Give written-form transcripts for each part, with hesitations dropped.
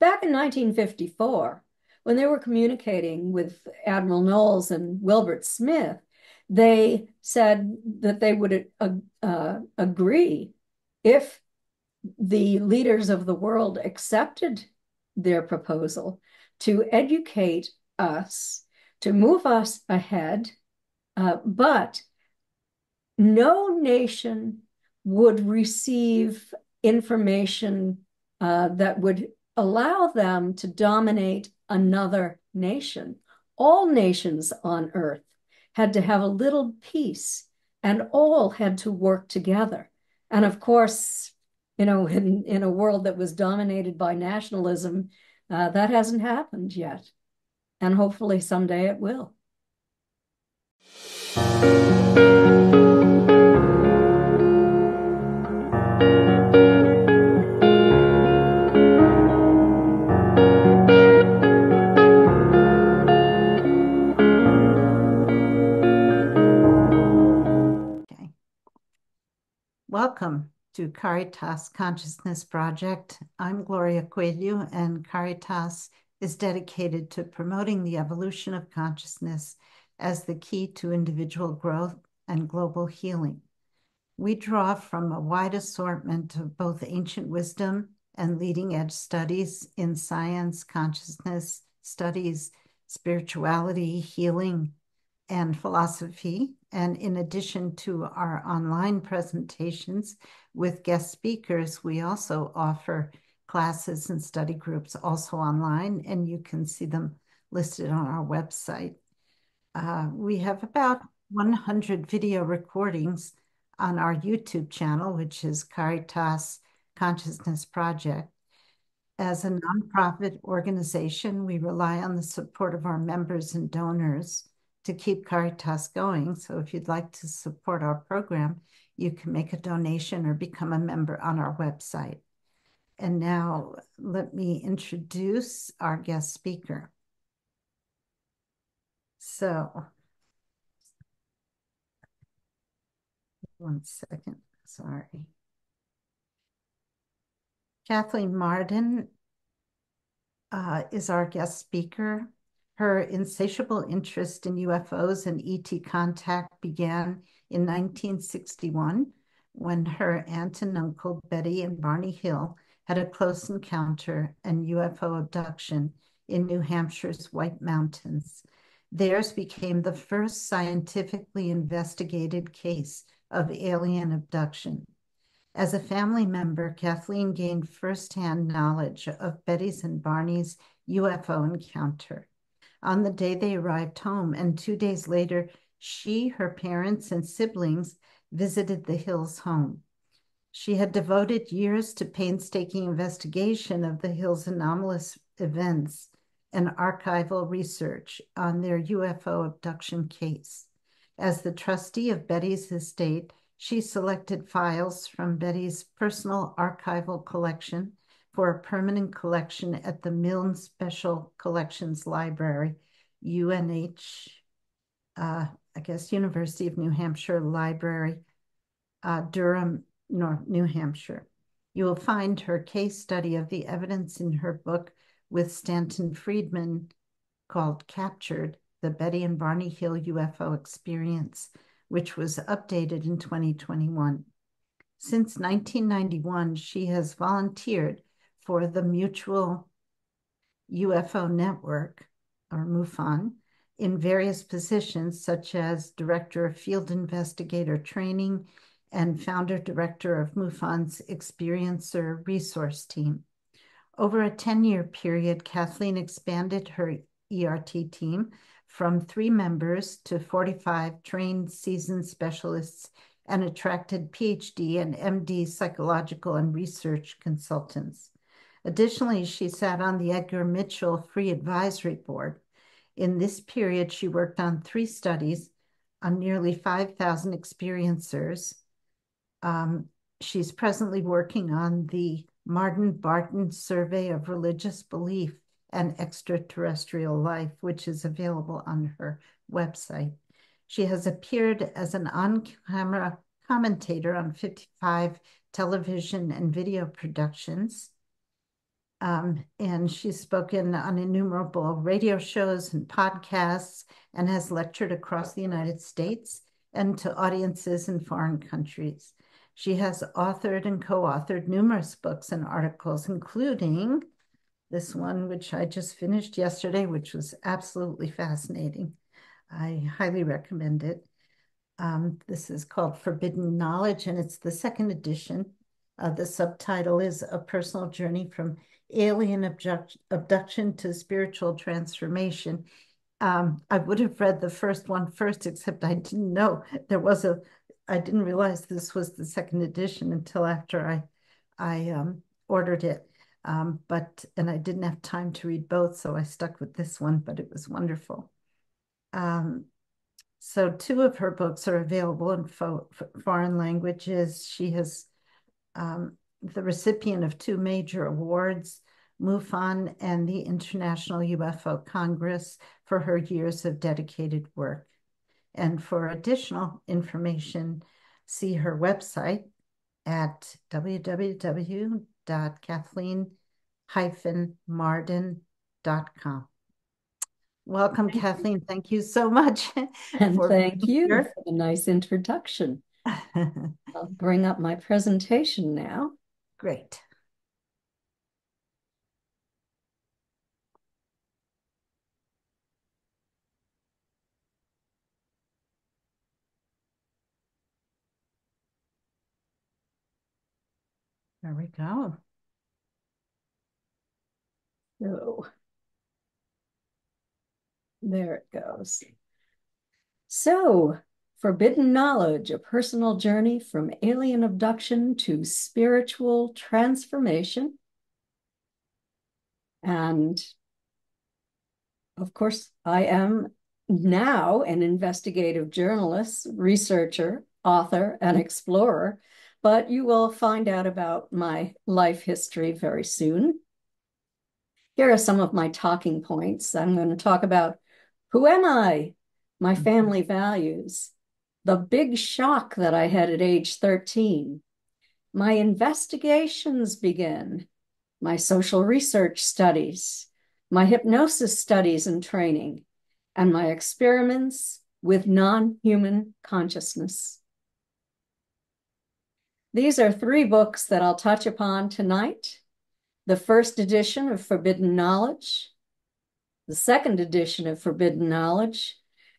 Back in 1954, when they were communicating with Admiral Knowles and Wilbert Smith, they said that they would agree if the leaders of the world accepted their proposal to educate us, to move us ahead, but no nation would receive information that would allow them to dominate another nation. All nations on earth had to have a little peace and all had to work together. And of course, in a world that was dominated by nationalism, that hasn't happened yet. And hopefully someday it will. Welcome to Caritas Consciousness Project. I'm Gloria Coelho, and Caritas is dedicated to promoting the evolution of consciousness as the key to individual growth and global healing. We draw from a wide assortment of both ancient wisdom and leading-edge studies in science, consciousness studies, spirituality, healing, and philosophy. And in addition to our online presentations with guest speakers, we also offer classes and study groups also online, and you can see them listed on our website. We have about 100 video recordings on our YouTube channel, which is Caritas Consciousness Project. As a nonprofit organization, we rely on the support of our members and donors to keep Caritas going. So if you'd like to support our program, you can make a donation or become a member on our website. And now let me introduce our guest speaker. So, one second, sorry. Kathleen Marden is our guest speaker. Her insatiable interest in UFOs and ET contact began in 1961 when her aunt and uncle, Betty and Barney Hill, had a close encounter and UFO abduction in New Hampshire's White Mountains. Theirs became the first scientifically investigated case of alien abduction. As a family member, Kathleen gained firsthand knowledge of Betty's and Barney's UFO encounter. On the day they arrived home, and 2 days later, she, her parents, and siblings visited the Hills' home. She had devoted years to painstaking investigation of the Hills' anomalous events and archival research on their UFO abduction case. As the trustee of Betty's estate, she selected files from Betty's personal archival collection for a permanent collection at the Milne Special Collections Library, UNH, University of New Hampshire Library, Durham, New Hampshire. You will find her case study of the evidence in her book with Stanton Friedman called Captured, the Betty and Barney Hill UFO Experience, which was updated in 2021. Since 1991, she has volunteered for the Mutual UFO Network, or MUFON, in various positions such as Director of Field Investigator Training and Founder-Director of MUFON's Experiencer Resource Team. Over a 10-year period, Kathleen expanded her ERT team from 3 members to 45 trained seasoned specialists and attracted PhD and MD psychological and research consultants. Additionally, she sat on the Edgar Mitchell Free Advisory Board. In this period, she worked on 3 studies on nearly 5,000 experiencers. She's presently working on the Marden-Barton Survey of Religious Belief and Extraterrestrial Life, which is available on her website. She has appeared as an on-camera commentator on 55 television and video productions. And she's spoken on innumerable radio shows and podcasts and has lectured across the United States and to audiences in foreign countries. She has authored and co-authored numerous books and articles, including this one, which I just finished yesterday, which was absolutely fascinating. I highly recommend it. This is called Forbidden Knowledge, and it's the second edition. The subtitle is A Personal Journey from Alien Abduction to Spiritual Transformation. I would have read the first one first, except I didn't know I didn't realize this was the second edition until after I ordered it. And I didn't have time to read both, so I stuck with this one, but it was wonderful. So two of her books are available in foreign languages. She has the recipient of two major awards, MUFON and the International UFO Congress, for her years of dedicated work. And for additional information, see her website at www.KATHLEEN-MARDEN.com. Welcome, Kathleen. Thank you so much And for thank being you here. for the nice introduction. I'll bring up my presentation now. Great. There we go. So there it goes. So, Forbidden Knowledge, a personal journey from alien abduction to spiritual transformation. And of course, I am now an investigative journalist, researcher, author, and explorer, but you will find out about my life history very soon. Here are some of my talking points. I'm going to talk about who am I, my family values, the big shock that I had at age 13, my investigations begin, my social research studies, my hypnosis studies and training, and my experiments with non-human consciousness. These are three books that I'll touch upon tonight. The first edition of Forbidden Knowledge, the second edition of Forbidden Knowledge,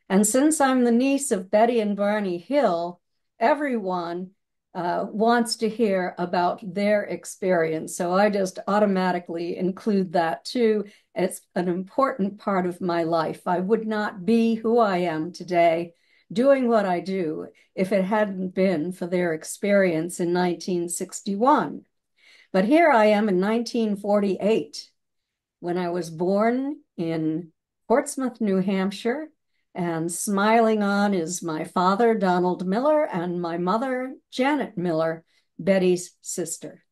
and since I'm the niece of Betty and Barney Hill, everyone wants to hear about their experience. So I just automatically include that too. It's an important part of my life. I would not be who I am today doing what I do if it hadn't been for their experience in 1961. But here I am in 1948, when I was born in Portsmouth, New Hampshire, and smiling on is my father, Donald Miller, and my mother, Janet Miller, Betty's sister.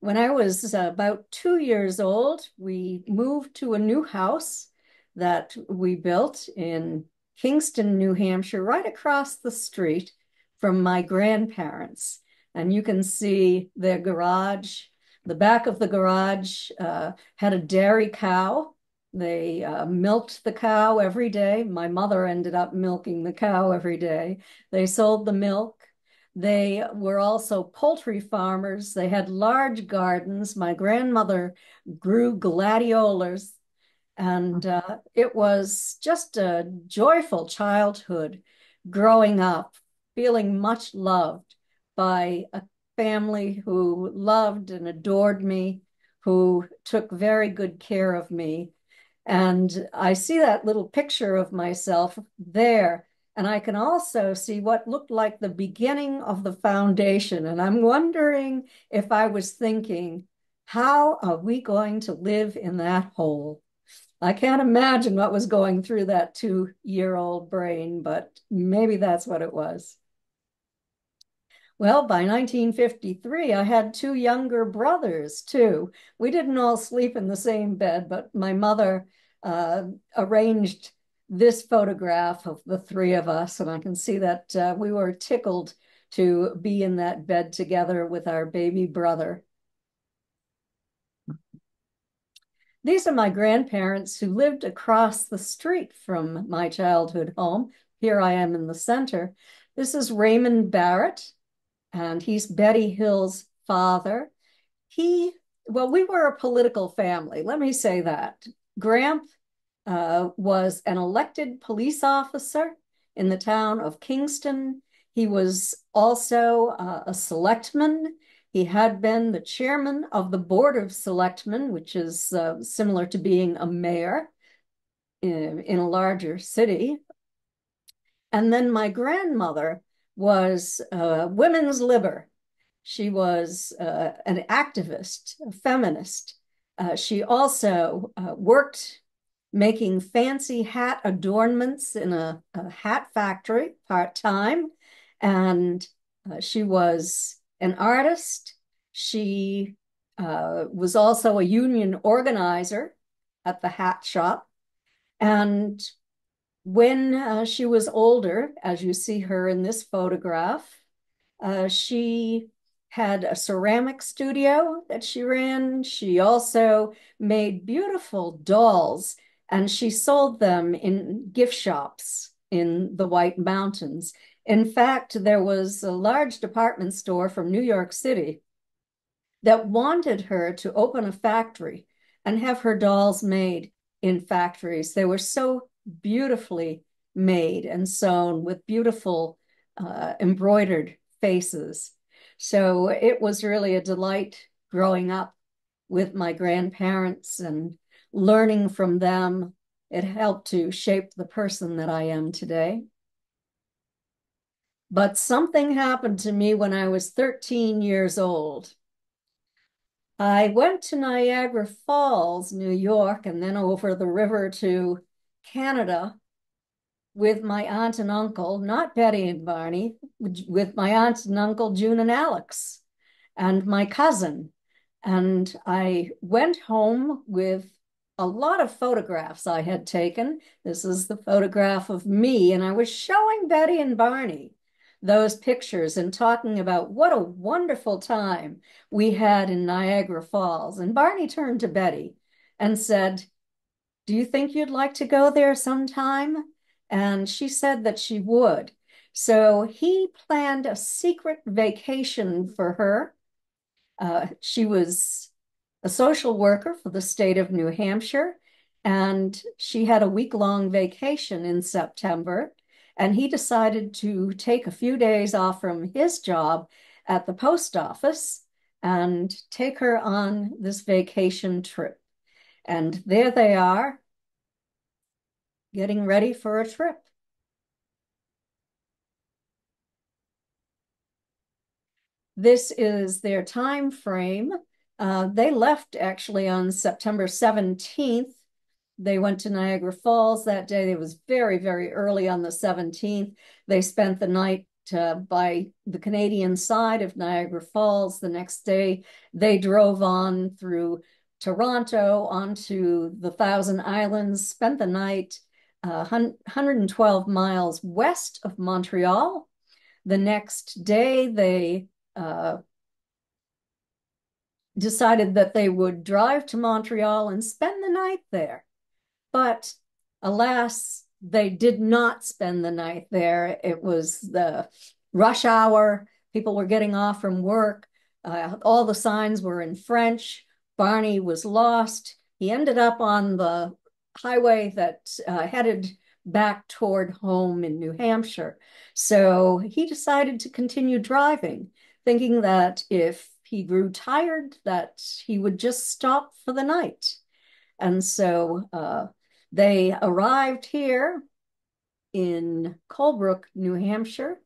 When I was about 2 years old, we moved to a new house that we built in Kingston, New Hampshire, right across the street from my grandparents. And you can see their garage. The back of the garage had a dairy cow. They milked the cow every day. My mother ended up milking the cow every day. They sold the milk. They were also poultry farmers. They had large gardens. My grandmother grew gladiolas, and it was just a joyful childhood growing up, feeling much loved by a family who loved and adored me, who took very good care of me. And I see that little picture of myself there. And I can also see what looked like the beginning of the foundation. And I'm wondering if I was thinking, how are we going to live in that hole? I can't imagine what was going through that 2-year-old brain, but maybe that's what it was. Well, by 1953, I had two younger brothers, too. We didn't all sleep in the same bed, but my mother arranged this photograph of the three of us, and I can see that we were tickled to be in that bed together with our baby brother. These are my grandparents who lived across the street from my childhood home. Here I am in the center. This is Raymond Barrett, and he's Betty Hill's father. He, well, we were a political family, let me say that. Gramp was an elected police officer in the town of Kingston. He was also a selectman. He had been the chairman of the Board of Selectmen, which is similar to being a mayor in a larger city. And then my grandmother was women's liber. She was an activist, a feminist. She also worked making fancy hat adornments in a hat factory part-time. And she was an artist. She was also a union organizer at the hat shop. And when she was older, as you see her in this photograph, she had a ceramic studio that she ran. She also made beautiful dolls, and she sold them in gift shops in the White Mountains. In fact, there was a large department store from New York City that wanted her to open a factory and have her dolls made in factories. They were so beautifully made and sewn with beautiful embroidered faces. So it was really a delight growing up with my grandparents and learning from them. It helped to shape the person that I am today. But something happened to me when I was 13 years old. I went to Niagara Falls, New York, and then over the river to Canada with my aunt and uncle, not Betty and Barney, with my aunt and uncle, June and Alex, and my cousin. And I went home with a lot of photographs I had taken. This is the photograph of me, and I was showing Betty and Barney those pictures and talking about what a wonderful time we had in Niagara Falls. And Barney turned to Betty and said, "Do you think you'd like to go there sometime?" And she said that she would. So he planned a secret vacation for her. She was a social worker for the state of New Hampshire, and she had a week-long vacation in September. And he decided to take a few days off from his job at the post office and take her on this vacation trip. And there they are, getting ready for a trip. This is their time frame. They left actually on September 17th. They went to Niagara Falls that day. It was very, very early on the 17th. They spent the night by the Canadian side of Niagara Falls. The next day, they drove on through Toronto onto the Thousand Islands, spent the night 112 miles west of Montreal. The next day, they decided that they would drive to Montreal and spend the night there. But alas, they did not spend the night there. It was the rush hour. People were getting off from work. All the signs were in French. Barney was lost. He ended up on the highway that headed back toward home in New Hampshire. So he decided to continue driving, thinking that if he grew tired, that he would just stop for the night. And so they arrived here in Colebrook, New Hampshire,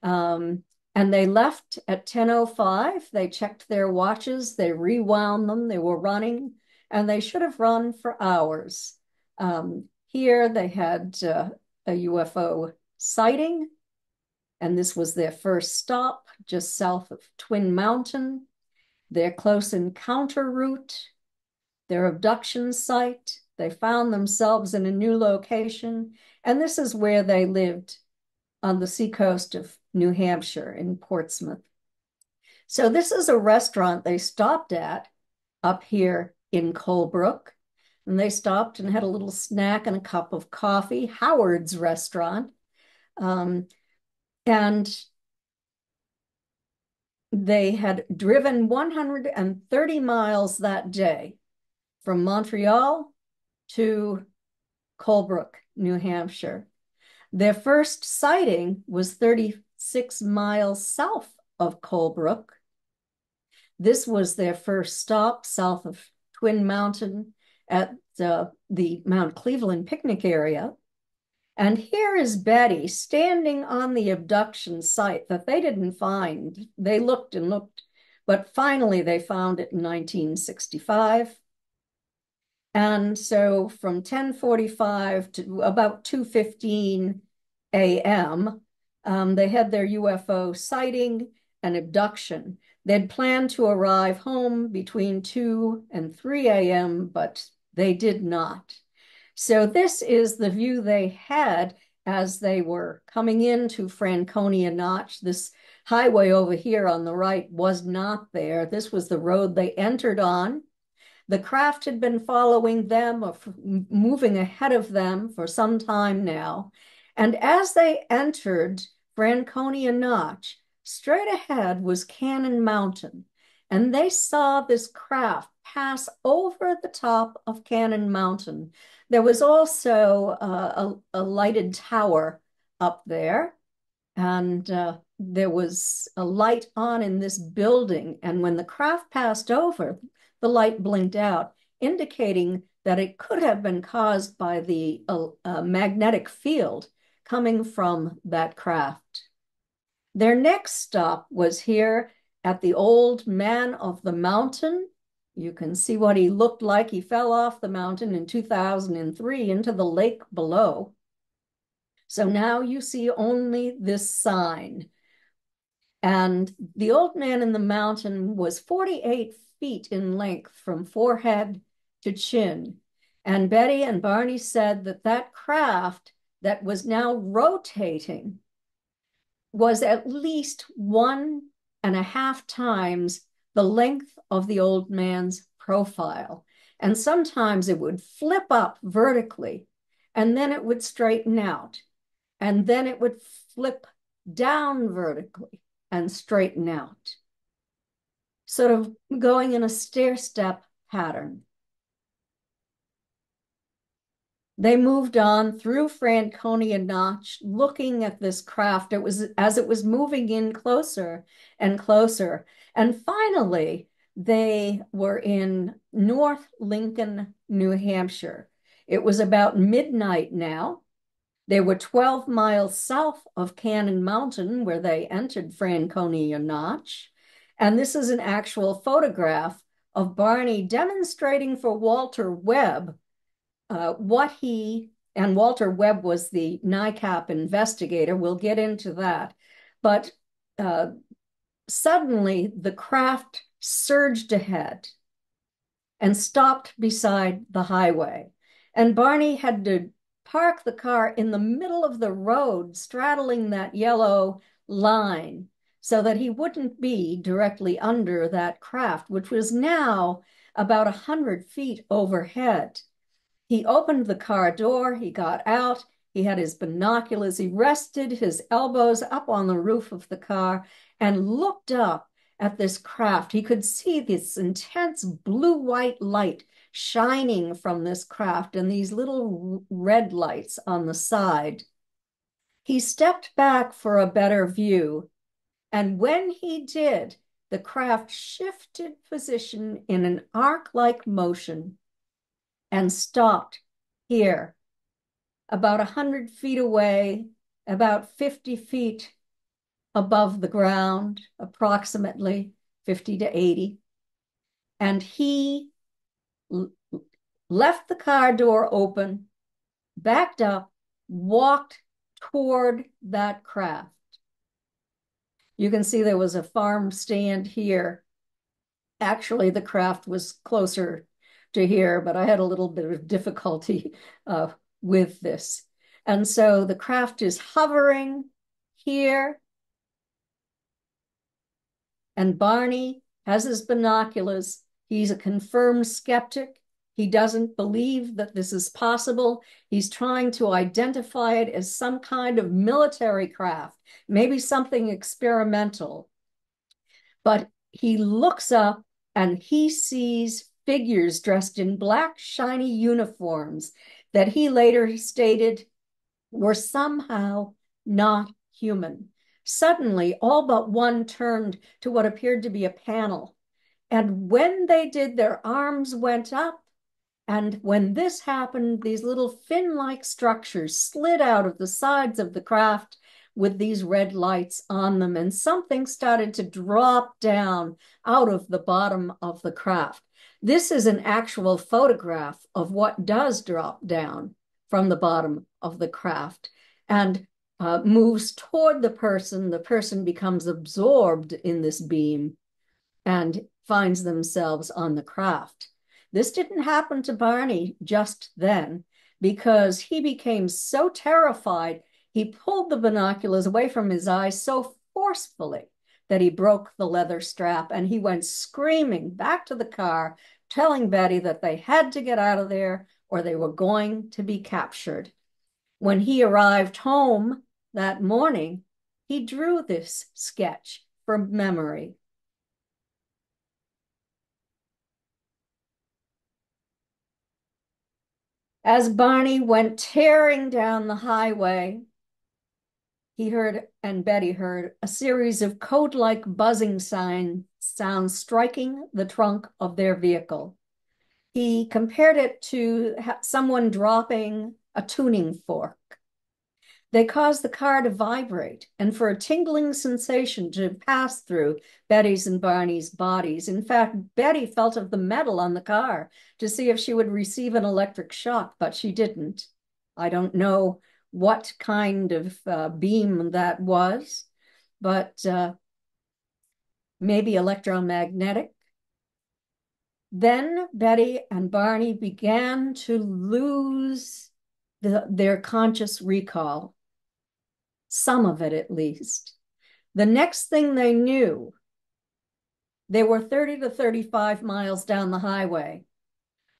and they left at 10:05. They checked their watches, they rewound them, they were running, and they should have run for hours. Here they had a UFO sighting, and this was their first stop just south of Twin Mountain, their close encounter route, their abduction site. They found themselves in a new location, and this is where they lived on the seacoast of New Hampshire, in Portsmouth. So this is a restaurant they stopped at up here in Colebrook. And they stopped and had a little snack and a cup of coffee, Howard's Restaurant. Um, and they had driven 130 miles that day from Montreal to Colebrook, New Hampshire. Their first sighting was 36 miles south of Colebrook. This was their first stop south of Twin Mountain at the Mount Cleveland picnic area. And here is Betty standing on the abduction site that they didn't find. They looked and looked, but finally they found it in 1965. And so from 10:45 to about 2:15 a.m., they had their UFO sighting and abduction. They'd planned to arrive home between 2 and 3 a.m., but they did not. So this is the view they had as they were coming into Franconia Notch. This highway over here on the right was not there. This was the road they entered on. The craft had been following them or moving ahead of them for some time now. And as they entered Franconia Notch, straight ahead was Cannon Mountain. And they saw this craft pass over the top of Cannon Mountain. There was also a lighted tower up there. And there was a light on in this building. And when the craft passed over, the light blinked out, indicating that it could have been caused by the magnetic field coming from that craft. Their next stop was here at the Old Man of the Mountain. You can see what he looked like. He fell off the mountain in 2003 into the lake below. So now you see only this sign. And the Old Man in the Mountain was 48 feet in length from forehead to chin. And Betty and Barney said that that craft that was now rotating was at least 1.5 times the length of the old man's profile. And sometimes it would flip up vertically, and then it would straighten out, and then it would flip down vertically and straighten out, sort of going in a stair-step pattern. They moved on through Franconia Notch, looking at this craft. It was as it was moving in closer and closer. And finally, they were in North Lincoln, New Hampshire. It was about midnight now. They were 12 miles south of Cannon Mountain, where they entered Franconia Notch. And this is an actual photograph of Barney demonstrating for Walter Webb and Walter Webb was the NICAP investigator. We'll get into that. But suddenly the craft surged ahead and stopped beside the highway. And Barney had to park the car in the middle of the road, straddling that yellow line, so that he wouldn't be directly under that craft, which was now about 100 feet overhead. He opened the car door, he got out, he had his binoculars, he rested his elbows up on the roof of the car and looked up at this craft. He could see this intense blue-white light shining from this craft and these little red lights on the side. He stepped back for a better view, and when he did, the craft shifted position in an arc-like motion and stopped here, about 100 feet away, about 50 feet above the ground, approximately 50 to 80. And he left the car door open, backed up, walked toward that craft. You can see there was a farm stand here. Actually, the craft was closer to here, but I had a little bit of difficulty with this. And so the craft is hovering here, And Barney has his binoculars. He's a confirmed skeptic. He doesn't believe that this is possible. He's trying to identify it as some kind of military craft, maybe something experimental. But he looks up and he sees figures dressed in black, shiny uniforms that he later stated were somehow not human. Suddenly, all but one turned to what appeared to be a panel. And when they did, their arms went up. And when this happened, these little fin-like structures slid out of the sides of the craft with these red lights on them, and something started to drop down out of the bottom of the craft. This is an actual photograph of what does drop down from the bottom of the craft and moves toward the person. The person becomes absorbed in this beam and finds themselves on the craft. This didn't happen to Barney just then because he became so terrified, he pulled the binoculars away from his eyes so forcefully that he broke the leather strap and he went screaming back to the car, telling Betty that they had to get out of there or they were going to be captured. When he arrived home that morning, he drew this sketch from memory. As Barney went tearing down the highway, he heard, and Betty heard, a series of code-like buzzing sounds striking the trunk of their vehicle. He compared it to someone dropping a tuning fork. They caused the car to vibrate and for a tingling sensation to pass through Betty's and Barney's bodies. In fact, Betty felt of the metal on the car to see if she would receive an electric shock, but she didn't. I don't know what kind of beam that was, but maybe electromagnetic. Then Betty and Barney began to lose their conscious recall, some of it at least. The next thing they knew, they were 30 to 35 miles down the highway.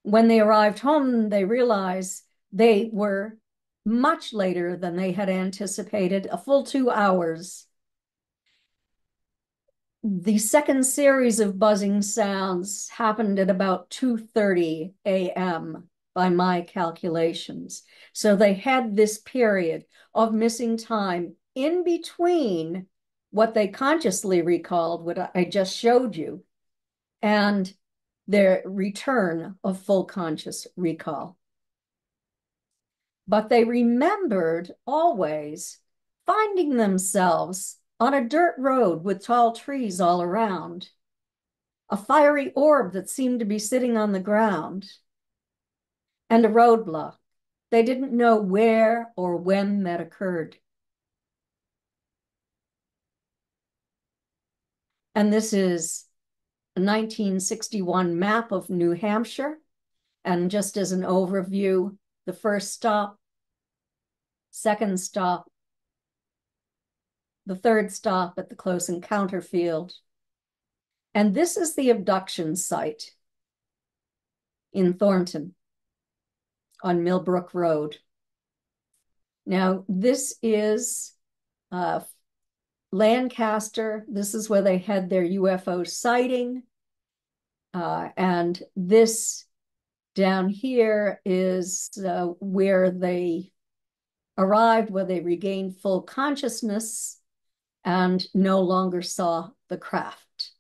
When they arrived home, they realized they were much later than they had anticipated, a full 2 hours. The second series of buzzing sounds happened at about 2:30 a.m. by my calculations. So they had this period of missing time in between what they consciously recalled, what I just showed you, and their return of full conscious recall. But they remembered always finding themselves on a dirt road with tall trees all around, a fiery orb that seemed to be sitting on the ground, and a roadblock. They didn't know where or when that occurred. And this is a 1961 map of New Hampshire. And just as an overview, the first stop, second stop, the third stop at the close encounter field. And this is the abduction site in Thornton on Millbrook Road. Now, this is Lancaster. This is where they had their UFO sighting. And this down here is where they arrived, where they regained full consciousness and no longer saw the craft.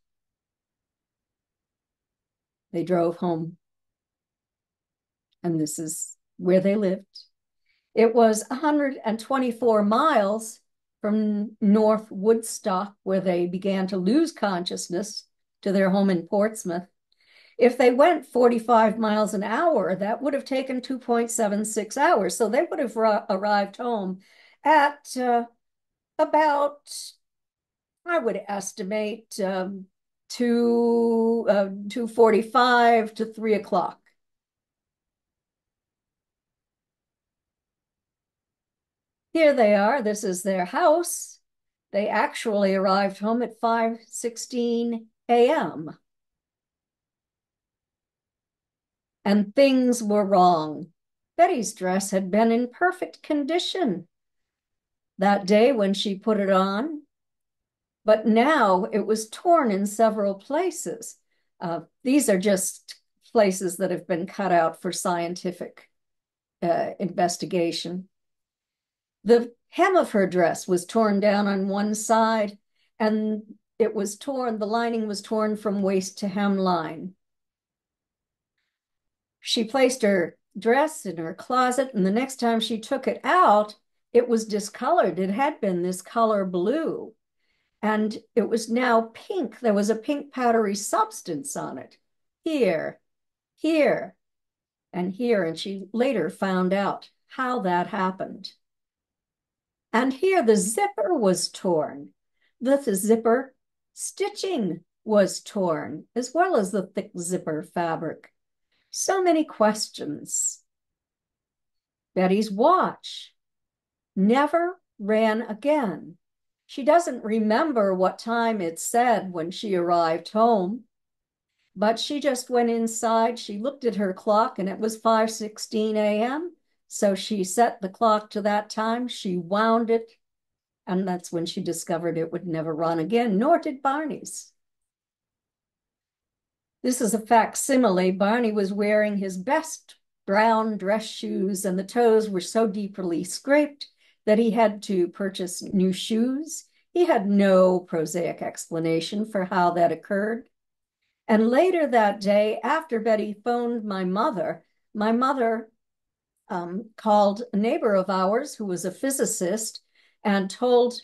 They drove home, and this is where they lived. It was 124 miles from North Woodstock, where they began to lose consciousness, to their home in Portsmouth. If they went 45 miles an hour, that would have taken 2.76 hours. So they would have arrived home at about, I would estimate, 2:45 to 3 o'clock. Here they are. This is their house. They actually arrived home at 5:16 a.m. and things were wrong. Betty's dress had been in perfect condition that day when she put it on, but now it was torn in several places. These are just places that have been cut out for scientific investigation. The hem of her dress was torn down on one side, and it was torn, the lining was torn from waist to hemline. She placed her dress in her closet, and the next time she took it out, it was discolored. It had been this color blue, and it was now pink. There was a pink powdery substance on it. Here, here, and here. And she later found out how that happened. And here the zipper was torn. The zipper stitching was torn, as well as the thick zipper fabric. So many questions. Betty's watch never ran again. She doesn't remember what time it said when she arrived home, but she just went inside. She looked at her clock and it was 5:16 a.m. So she set the clock to that time. She wound it, and that's when she discovered it would never run again, nor did Barney's. This is a facsimile. Barney was wearing his best brown dress shoes, and the toes were so deeply scraped that he had to purchase new shoes. He had no prosaic explanation for how that occurred. And later that day, after Betty phoned my mother called a neighbor of ours who was a physicist and told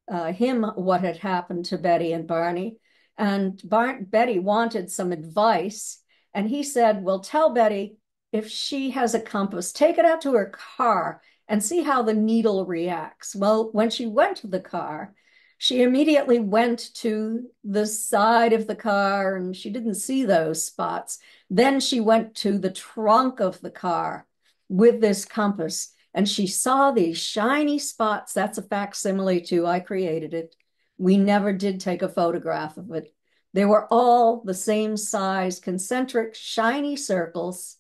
him what had happened to Betty and Barney. And Betty wanted some advice. And he said, well, tell Betty if she has a compass, take it out to her car and see how the needle reacts. Well, when she went to the car, she immediately went to the side of the car and she didn't see those spots. Then she went to the trunk of the car with this compass and she saw these shiny spots. That's a facsimile too. I created it. We never did take a photograph of it. They were all the same size, concentric, shiny circles.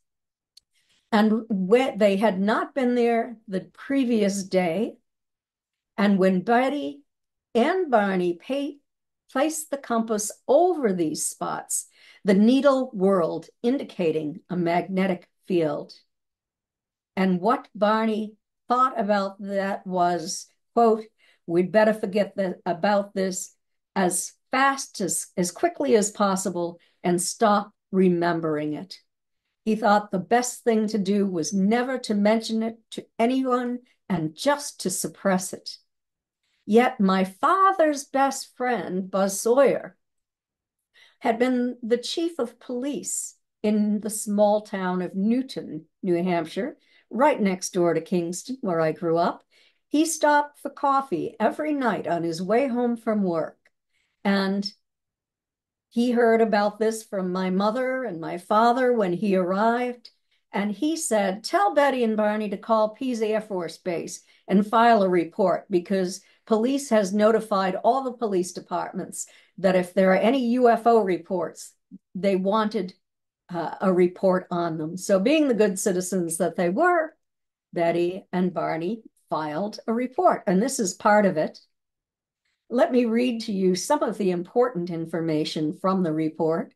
And they had not been there the previous day. And when Betty and Barney placed the compass over these spots, the needle whirled, indicating a magnetic field. And what Barney thought about that was, quote, we'd better forget about this as fast as quickly as possible and stop remembering it. He thought the best thing to do was never to mention it to anyone and just to suppress it. Yet my father's best friend, Buzz Sawyer, had been the chief of police in the small town of Newton, New Hampshire, right next door to Kingston, where I grew up. He stopped for coffee every night on his way home from work. And he heard about this from my mother and my father when he arrived. And he said, tell Betty and Barney to call Pease Air Force Base and file a report because police has notified all the police departments that if there are any UFO reports, they wanted a report on them. So being the good citizens that they were, Betty and Barney filed a report. And this is part of it. Let me read to you some of the important information from the report.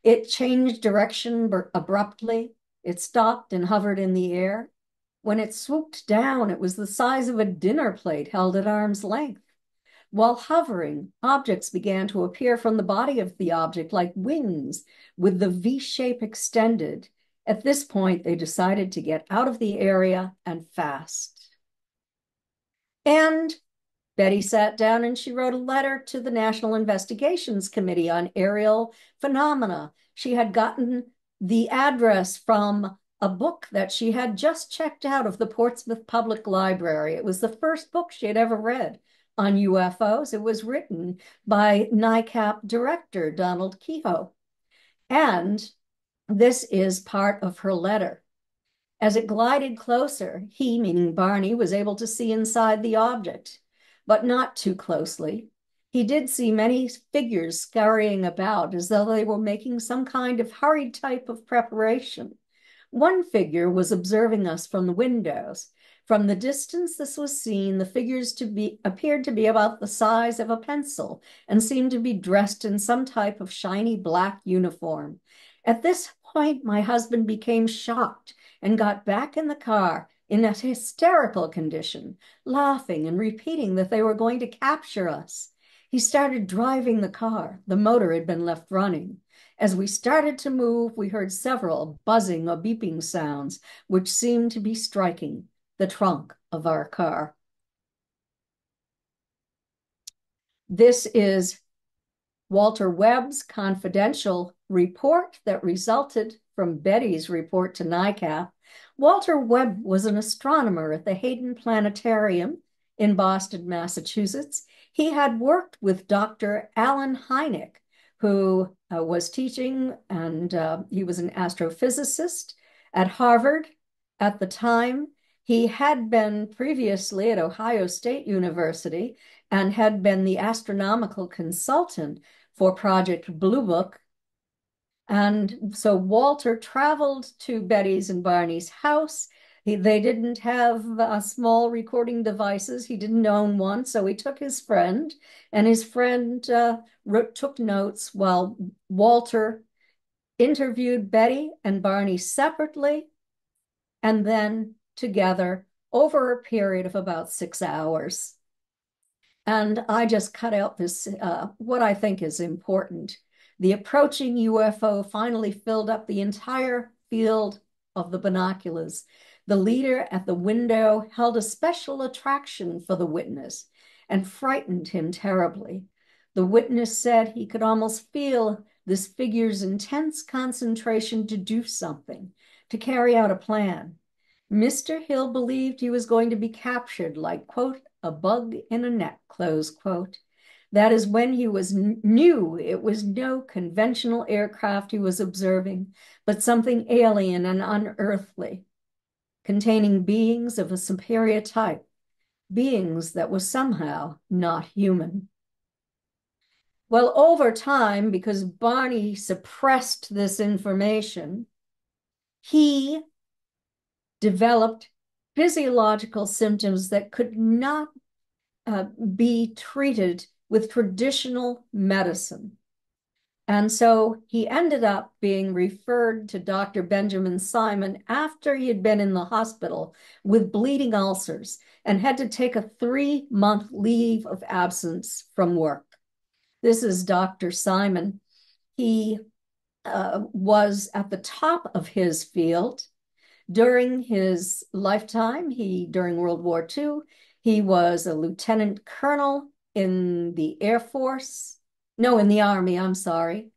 It changed direction abruptly. It stopped and hovered in the air. When it swooped down, it was the size of a dinner plate held at arm's length. While hovering, objects began to appear from the body of the object like wings, with the V shape extended. At this point, they decided to get out of the area and fast. And Betty sat down and she wrote a letter to the National Investigations Committee on Aerial Phenomena. She had gotten the address from a book that she had just checked out of the Portsmouth Public Library. It was the first book she had ever read on UFOs. It was written by NICAP director Donald Kehoe. And this is part of her letter. As it glided closer, he, meaning Barney, was able to see inside the object. but not too closely. He did see many figures scurrying about as though they were making some kind of hurried type of preparation. One figure was observing us from the windows. From the distance this was seen, the figures appeared to be about the size of a pencil and seemed to be dressed in some type of shiny black uniform. At this point, my husband became shocked and got back in the car in a hysterical condition, laughing and repeating that they were going to capture us. He started driving the car. The motor had been left running. As we started to move, we heard several buzzing or beeping sounds, which seemed to be striking the trunk of our car. This is Walter Webb's confidential report that resulted from Betty's report to NICAP. Walter Webb was an astronomer at the Hayden Planetarium in Boston, Massachusetts. He had worked with Dr. Alan Hynek, who was teaching, and he was an astrophysicist at Harvard at the time. He had been previously at Ohio State University and had been the astronomical consultant for Project Blue Book. And so Walter traveled to Betty's and Barney's house. They didn't have small recording devices. He didn't own one, so he took his friend, and his friend took notes while Walter interviewed Betty and Barney separately and then together over a period of about 6 hours. And I just cut out this, what I think is important. The approaching UFO finally filled up the entire field of the binoculars. The leader at the window held a special attraction for the witness and frightened him terribly. The witness said he could almost feel this figure's intense concentration to do something, to carry out a plan. Mr. Hill believed he was going to be captured like, quote, a bug in a net, close quote. That is when he knew it was no conventional aircraft he was observing, but something alien and unearthly, containing beings of a superior type, beings that were somehow not human. Well, over time, because Barney suppressed this information, he developed physiological symptoms that could not be treated with traditional medicine. And so he ended up being referred to Dr. Benjamin Simon after he had been in the hospital with bleeding ulcers and had to take a 3-month leave of absence from work. This is Dr. Simon. He was at the top of his field. During his lifetime, during World War II, he was a lieutenant colonel in the Air Force. No, in the Army, I'm sorry.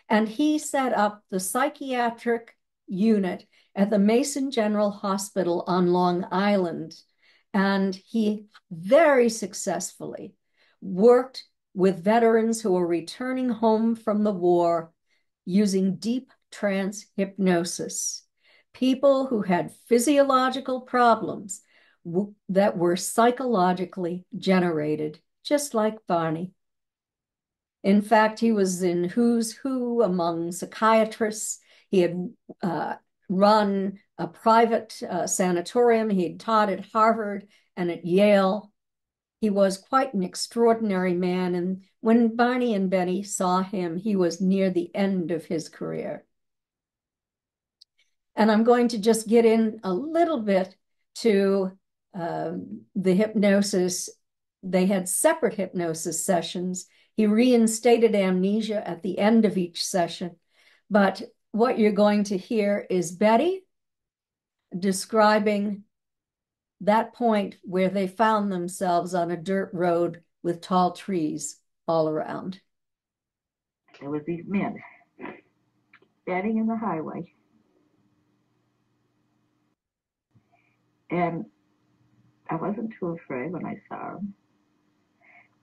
And he set up the psychiatric unit at the Mason General Hospital on Long Island. And he very successfully worked with veterans who were returning home from the war using deep trance hypnosis. People who had physiological problems that were psychologically generated, just like Barney. In fact, he was in who's who among psychiatrists. He had run a private sanatorium. He had taught at Harvard and at Yale. He was quite an extraordinary man. And when Barney and Betty saw him, he was near the end of his career. And I'm going to just get in a little bit to the hypnosis. They had separate hypnosis sessions. He reinstated amnesia at the end of each session. But what you're going to hear is Betty describing that point where they found themselves on a dirt road with tall trees all around. There was these men standing in the highway. And I wasn't too afraid when I saw them.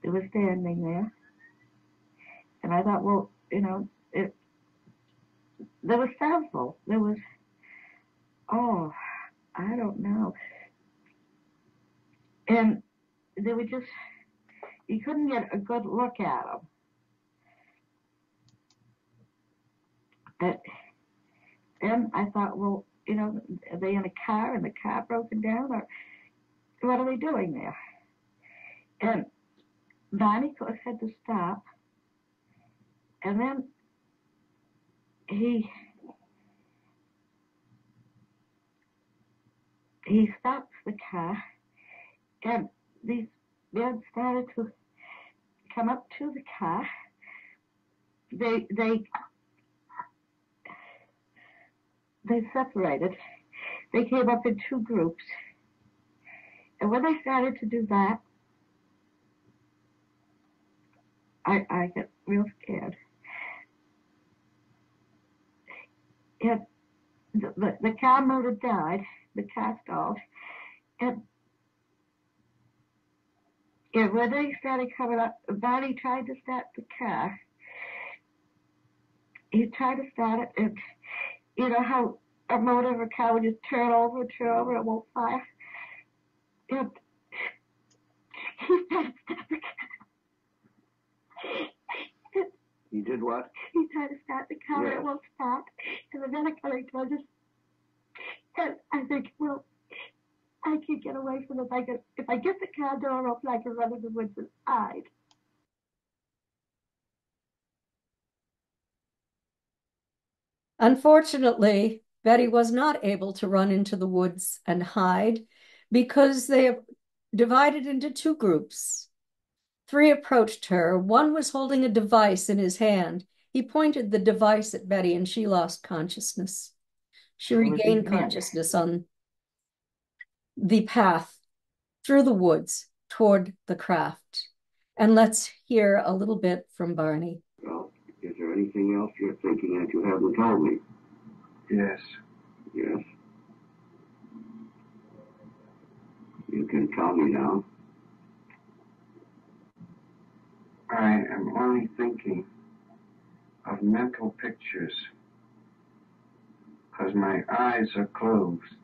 They were standing there. And I thought, well, you know, there was several. There was, oh, I don't know. And they were just he couldn't get a good look at them. But then I thought, well, you know, are they in a car and the car broken down, or what are they doing there? And Barney, of course, had to stop. And then he stops the car, and these men started to come up to the car. They separated. They came up in two groups. And when they started to do that, I got real scared. And the car motor died. The car stalled. And when they started coming up, Barney tried to start the car. He tried to start it, and you know how a motor of a car would just turn over, it won't fire. And he tried to start the car. He did what? He tried to start the car, Yeah. and it won't start. And the medic coming towards us. And I think, well, I can get away from this. If I get the car door open, I can run in the woods and hide. Unfortunately, Betty was not able to run into the woods and hide because they divided into two groups. Three approached her. One was holding a device in his hand. He pointed the device at Betty and she lost consciousness. She regained consciousness on the path through the woods toward the craft. And let's hear a little bit from Barney. Well, is there anything else you're thinking that you haven't told me? Yes. Yes. You can tell me now. I am only thinking of mental pictures because my eyes are closed.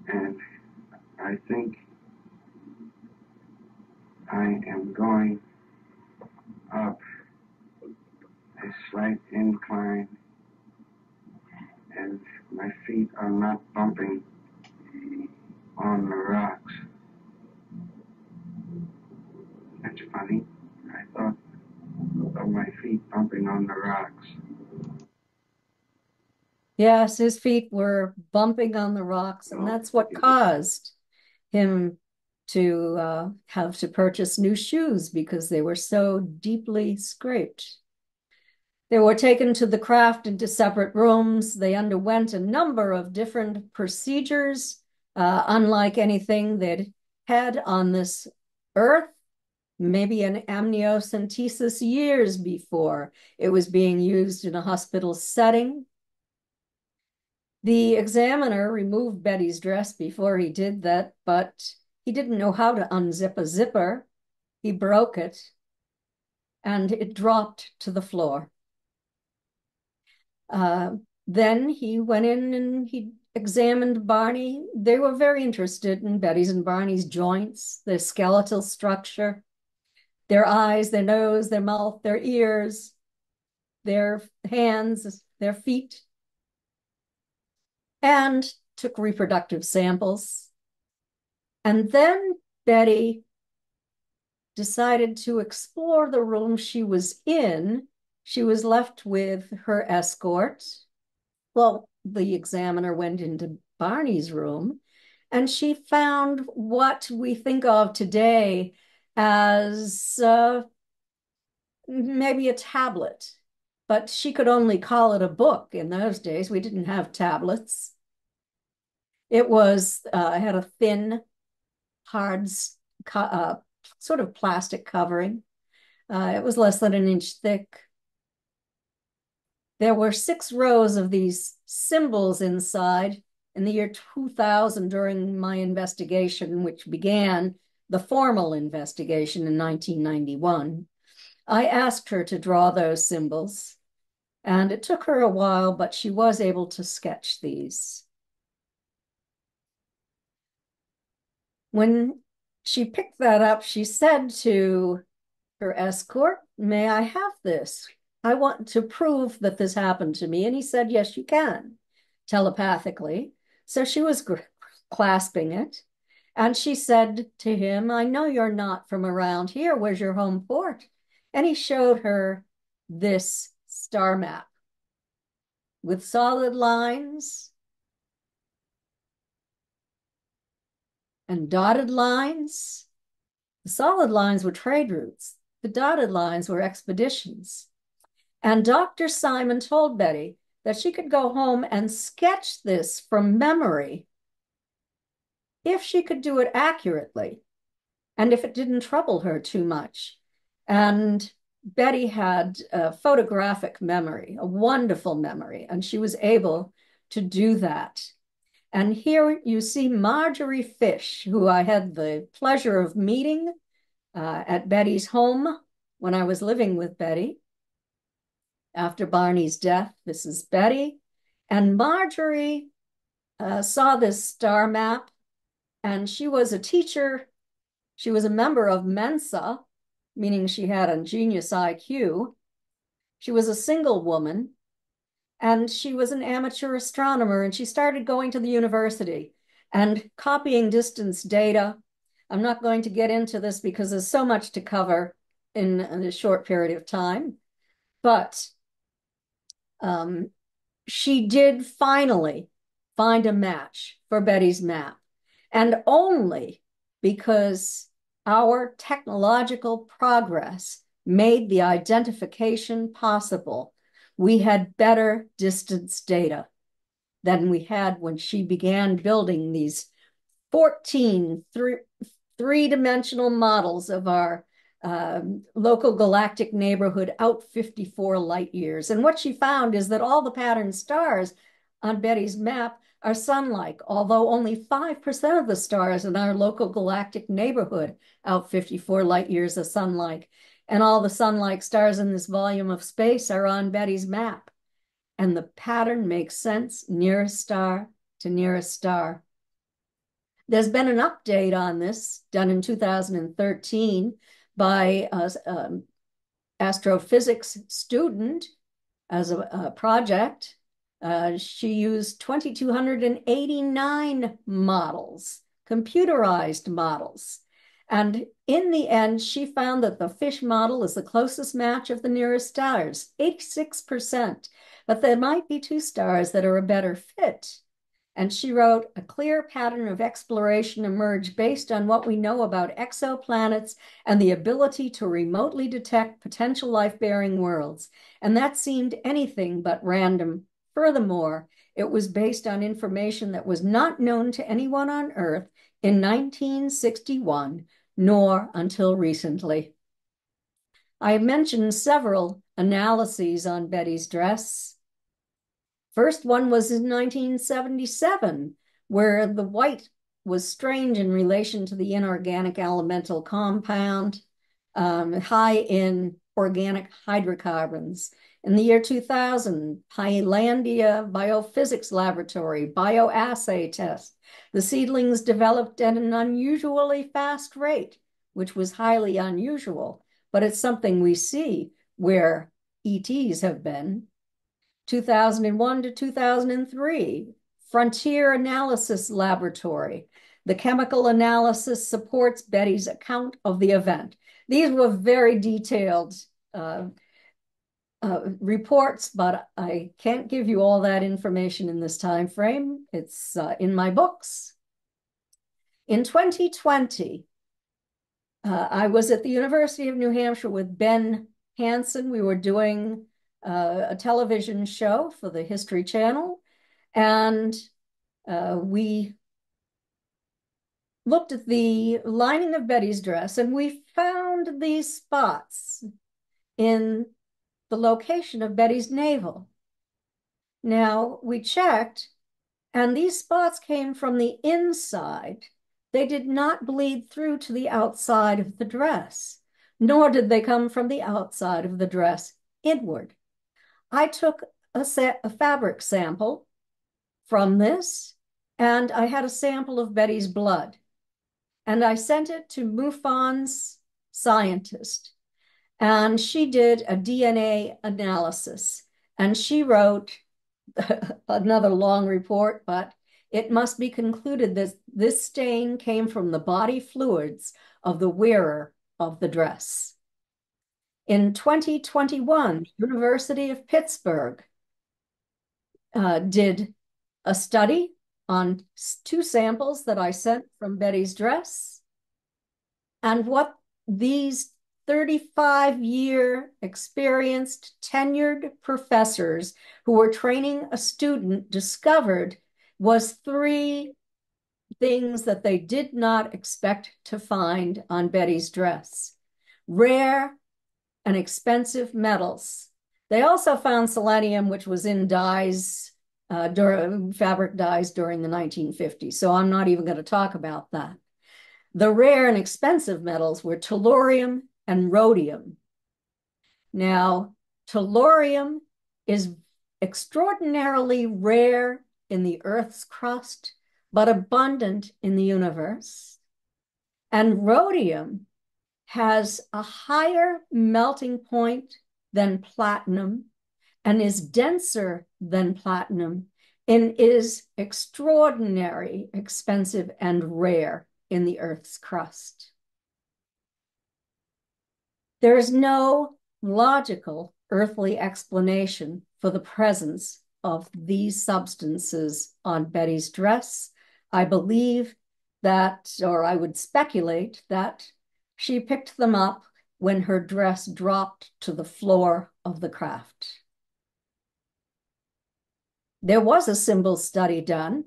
And I think I am going up a slight incline and my feet are not bumping on the rocks. That's funny. I thought of my feet bumping on the rocks. Yes, his feet were bumping on the rocks, and that's what caused him to have to purchase new shoes because they were so deeply scraped. They were taken to the craft into separate rooms. They underwent a number of different procedures, unlike anything they'd had on this earth. Maybe an amniocentesis years before it was being used in a hospital setting. The examiner removed Betty's dress before he did that, but he didn't know how to unzip a zipper. He broke it, and it dropped to the floor. Then he went in and he examined Barney. They were very interested in Betty's and Barney's joints, their skeletal structure, their eyes, their nose, their mouth, their ears, their hands, their feet, and took reproductive samples. And then Betty decided to explore the room she was in. She was left with her escort. Well, the examiner went into Barney's room and she found what we think of today as maybe a tablet, but she could only call it a book in those days. We didn't have tablets. It was had a thin, hard, sort of plastic covering. It was less than an inch thick. There were 6 rows of these symbols inside. In the year 2000, during my investigation, which began the formal investigation in 1991, I asked her to draw those symbols, and it took her a while, but she was able to sketch these. When she picked that up. She said to her escort, "May I have this? I want to prove that this happened to me." And he said, "Yes, you can," telepathically. So she was clasping it. And she said to him, "I know you're not from around here. Where's your home port?" And he showed her this star map with solid lines and dotted lines. The solid lines were trade routes. The dotted lines were expeditions. And Dr. Simon told Betty that she could go home and sketch this from memory if she could do it accurately and if it didn't trouble her too much. And Betty had a photographic memory, a wonderful memory, and she was able to do that. And here you see Marjorie Fish, who I had the pleasure of meeting at Betty's home when I was living with Betty. After Barney's death, this is Betty. And Marjorie saw this star map, and she was a teacher. She was a member of Mensa, meaning she had a genius IQ. She was a single woman, and she was an amateur astronomer, and she started going to the university and copying distance data. I'm not going to get into this because there's so much to cover in a short period of time, but she did finally find a match for Betty's map, and only because our technological progress made the identification possible. We had better distance data than we had when she began building these 14 three-dimensional models of our local galactic neighborhood out 54 light years. And what she found is that all the patterned stars on Betty's map are sun-like, although only 5% of the stars in our local galactic neighborhood out 54 light years are sun-like. And all the sun-like stars in this volume of space are on Betty's map. And the pattern makes sense, nearest star to nearest star. There's been an update on this done in 2013 by an astrophysics student as a project. She used 2,289 models, computerized models. And in the end, she found that the fish model is the closest match of the nearest stars, 86%. But there might be two stars that are a better fit. And she wrote, "A clear pattern of exploration emerged based on what we know about exoplanets and the ability to remotely detect potential life-bearing worlds. And that seemed anything but random. Furthermore, it was based on information that was not known to anyone on Earth in 1961, nor until recently." I have mentioned several analyses on Betty's dress. First one was in 1977, where the white was strange in relation to the inorganic elemental compound, high in organic hydrocarbons. In the year 2000, Highlandia Biophysics Laboratory bioassay test. The seedlings developed at an unusually fast rate, which was highly unusual, but it's something we see where ETs have been. 2001 to 2003, Frontier Analysis Laboratory. The chemical analysis supports Betty's account of the event. These were very detailed reports, but I can't give you all that information in this time frame. It's in my books. In 2020, I was at the University of New Hampshire with Ben Hansen. We were doing a television show for the History Channel, and we looked at the lining of Betty's dress, and we found these spots in the location of Betty's navel. Now, we checked, and these spots came from the inside. They did not bleed through to the outside of the dress, nor did they come from the outside of the dress inward. I took a fabric sample from this, and I had a sample of Betty's blood. and I sent it to MUFON's scientist, and she did a DNA analysis, and she wrote another long report, but it must be concluded that this stain came from the body fluids of the wearer of the dress. In 2021, University of Pittsburgh did a study on 2 samples that I sent from Betty's dress, and what these 35-year experienced tenured professors who were training a student discovered was 3 things that they did not expect to find on Betty's dress: rare and expensive metals. They also found selenium, which was in dyes, fabric dyes during the 1950s. So I'm not even going to talk about that. The rare and expensive metals were tellurium and rhodium. Now, tellurium is extraordinarily rare in the Earth's crust, but abundant in the universe. And rhodium has a higher melting point than platinum and is denser than platinum and is extraordinary, expensive, and rare in the Earth's crust. There is no logical earthly explanation for the presence of these substances on Betty's dress. I believe that, or I would speculate that she picked them up when her dress dropped to the floor of the craft. There was a symbol study done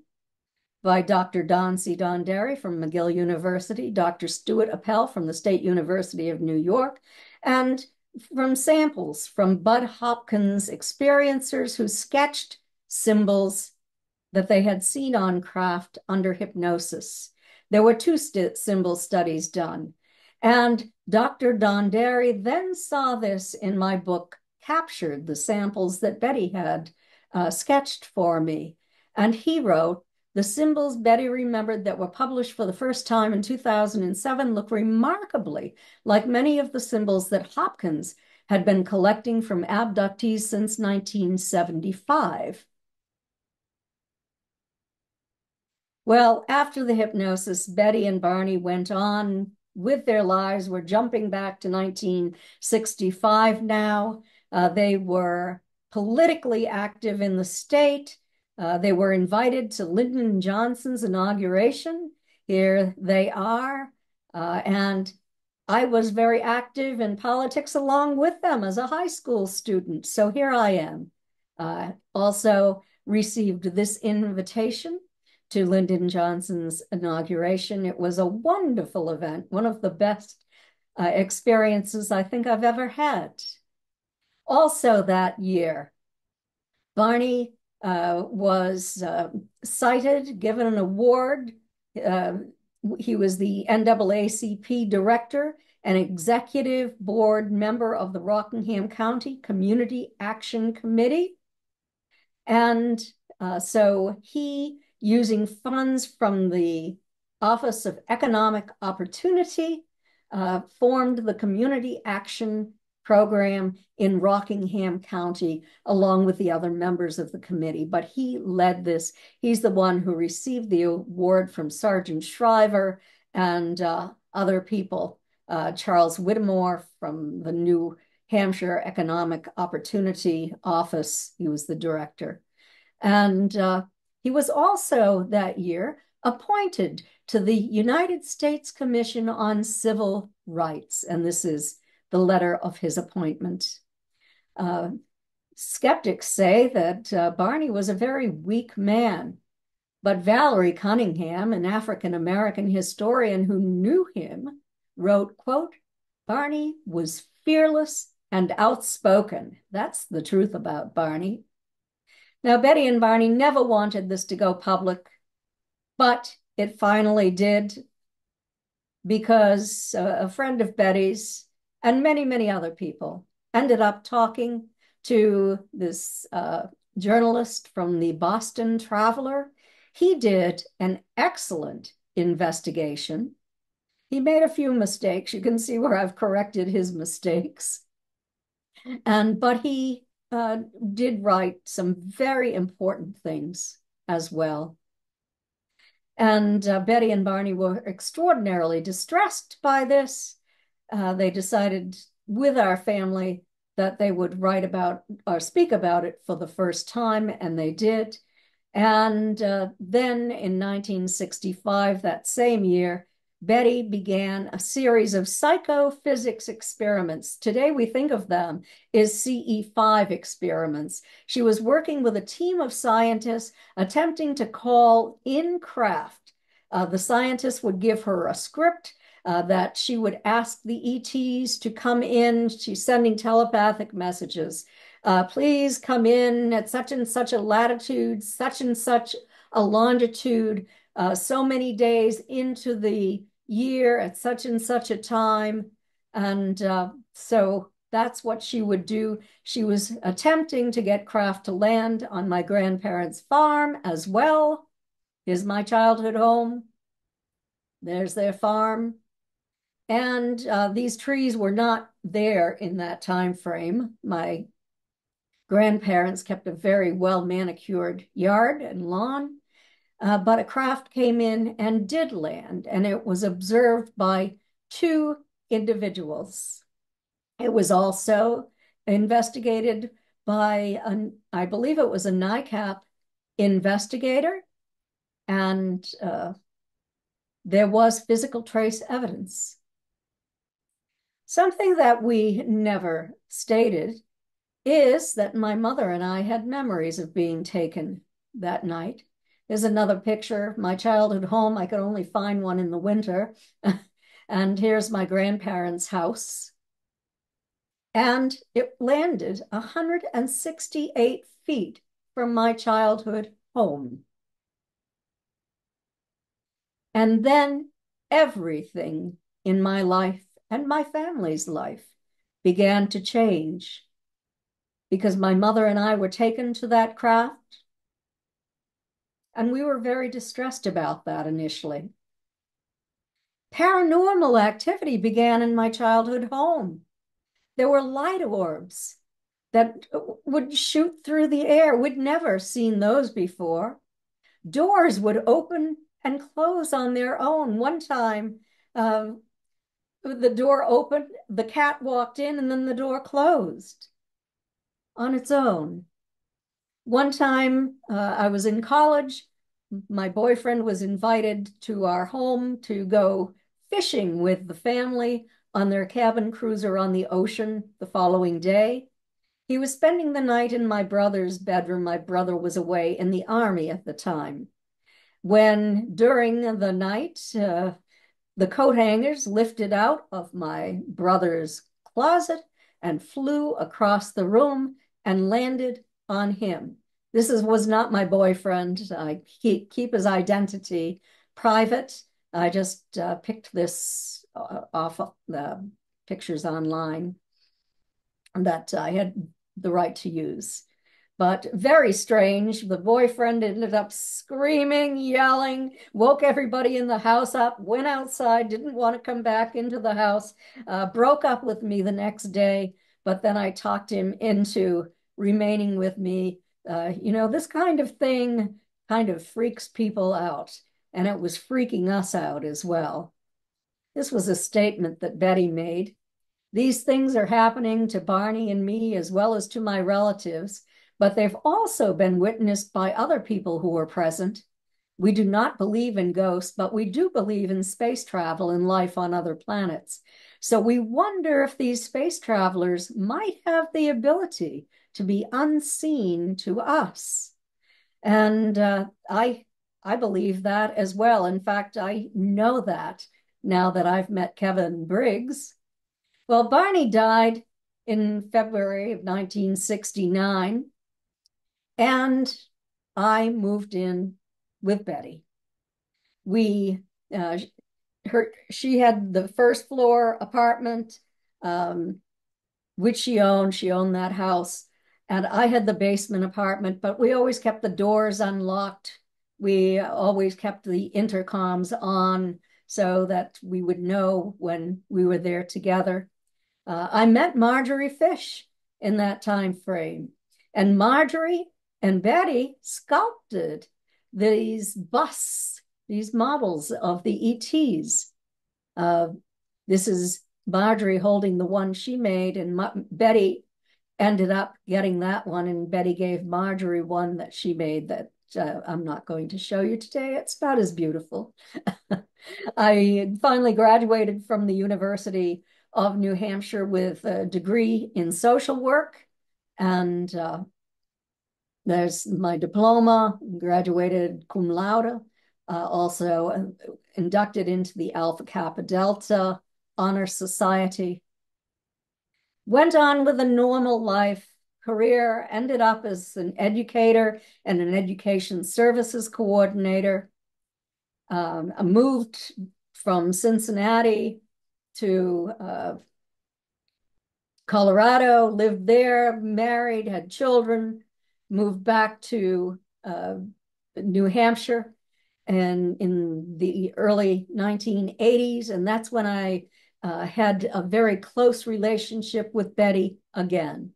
by Dr. Don C. Donderi from McGill University, Dr. Stuart Appel from the State University of New York, and from samples from Bud Hopkins experiencers who sketched symbols that they had seen on craft under hypnosis. There were 2 symbol studies done. And Dr. Donderi then saw this in my book, Captured, the samples that Betty had sketched for me. And he wrote, the symbols Betty remembered that were published for the first time in 2007 look remarkably like many of the symbols that Hopkins had been collecting from abductees since 1975. Well, after the hypnosis, Betty and Barney went on with their lives. We're jumping back to 1965 now. They were politically active in the state. They were invited to Lyndon Johnson's inauguration. Here they are. And I was very active in politics along with them as a high school student. So here I am. Also received this invitation to Lyndon Johnson's inauguration. It was a wonderful event, one of the best experiences I think I've ever had. Also that year, Barney was cited, given an award. He was the NAACP director and executive board member of the Rockingham County Community Action Committee. And so he, using funds from the Office of Economic Opportunity, formed the Community Action Program in Rockingham County, along with the other members of the committee. But he led this. He's the one who received the award from Sergeant Shriver and other people. Charles Whittemore from the New Hampshire Economic Opportunity Office, he was the director. And he was also that year appointed to the United States Commission on Civil Rights. And this is the letter of his appointment. Skeptics say that Barney was a very weak man, but Valerie Cunningham, an African-American historian who knew him, wrote, quote, Barney was fearless and outspoken. That's the truth about Barney. Now, Betty and Barney never wanted this to go public, but it finally did, because a friend of Betty's and many, many other people ended up talking to this journalist from the Boston Traveler. He did an excellent investigation. He made a few mistakes. You can see where I've corrected his mistakes. But he did write some very important things as well. And Betty and Barney were extraordinarily distressed by this. They decided with our family that they would write about or speak about it for the first time, and they did. And then in 1965, that same year, Betty began a series of psychophysics experiments. Today we think of them as CE5 experiments. She was working with a team of scientists attempting to call in craft. The scientists would give her a script that she would ask the ETs to come in. She's sending telepathic messages. Please come in at such and such a latitude, such and such a longitude, so many days into the year at such and such a time. And so that's what she would do. She was attempting to get craft to land on my grandparents' farm as well. Here's my childhood home. There's their farm. And these trees were not there in that time frame. My grandparents kept a very well manicured yard and lawn, but a craft came in and did land, and it was observed by two individuals. It was also investigated by, I believe it was a NICAP investigator, and there was physical trace evidence. Something that we never stated is that my mother and I had memories of being taken that night. There's another picture of my childhood home. I could only find one in the winter. And here's my grandparents' house. And it landed 168 feet from my childhood home. And then everything in my life and my family's life began to change because my mother and I were taken to that craft. And we were very distressed about that initially. Paranormal activity began in my childhood home. There were light orbs that would shoot through the air. We'd never seen those before. Doors would open and close on their own. One time, the door opened, the cat walked in, and then the door closed on its own. One time, I was in college. My boyfriend was invited to our home to go fishing with the family on their cabin cruiser on the ocean the following day. He was spending the night in my brother's bedroom. My brother was away in the Army at the time. When during the night, the coat hangers lifted out of my brother's closet and flew across the room and landed on him. This was not my boyfriend. I keep his identity private. I just picked this off of the pictures online that I had the right to use. But very strange. The boyfriend ended up screaming, yelling, woke everybody in the house up, went outside, didn't want to come back into the house, broke up with me the next day. But then I talked him into remaining with me. This kind of thing kind of freaks people out, and it was freaking us out as well. This was a statement that Betty made. These things are happening to Barney and me as well as to my relatives, but they've also been witnessed by other people who were present. We do not believe in ghosts, but we do believe in space travel and life on other planets. So we wonder if these space travelers might have the ability to be unseen to us. And I believe that as well. In fact, I know that now that I've met Kevin Briggs. Well, Barney died in February of 1969, and I moved in with Betty. She had the first floor apartment, which she owned. She owned that house. And I had the basement apartment, but we always kept the doors unlocked. We always kept the intercoms on. so that we would know when we were there together. I met Marjorie Fish in that time frame, and Marjorie and Betty sculpted these busts, these models of the ETs. This is Marjorie holding the one she made, and Betty ended up getting that one, and Betty gave Marjorie one that she made that I'm not going to show you today. It's about as beautiful. I finally graduated from the University of New Hampshire with a degree in social work, and there's my diploma, graduated cum laude, also inducted into the Alpha Kappa Delta Honor Society. Went on with a normal life career, ended up as an educator and an education services coordinator. I moved from Cincinnati to Colorado, lived there, married, had children, moved back to New Hampshire and in the early 1980s. And that's when I had a very close relationship with Betty again.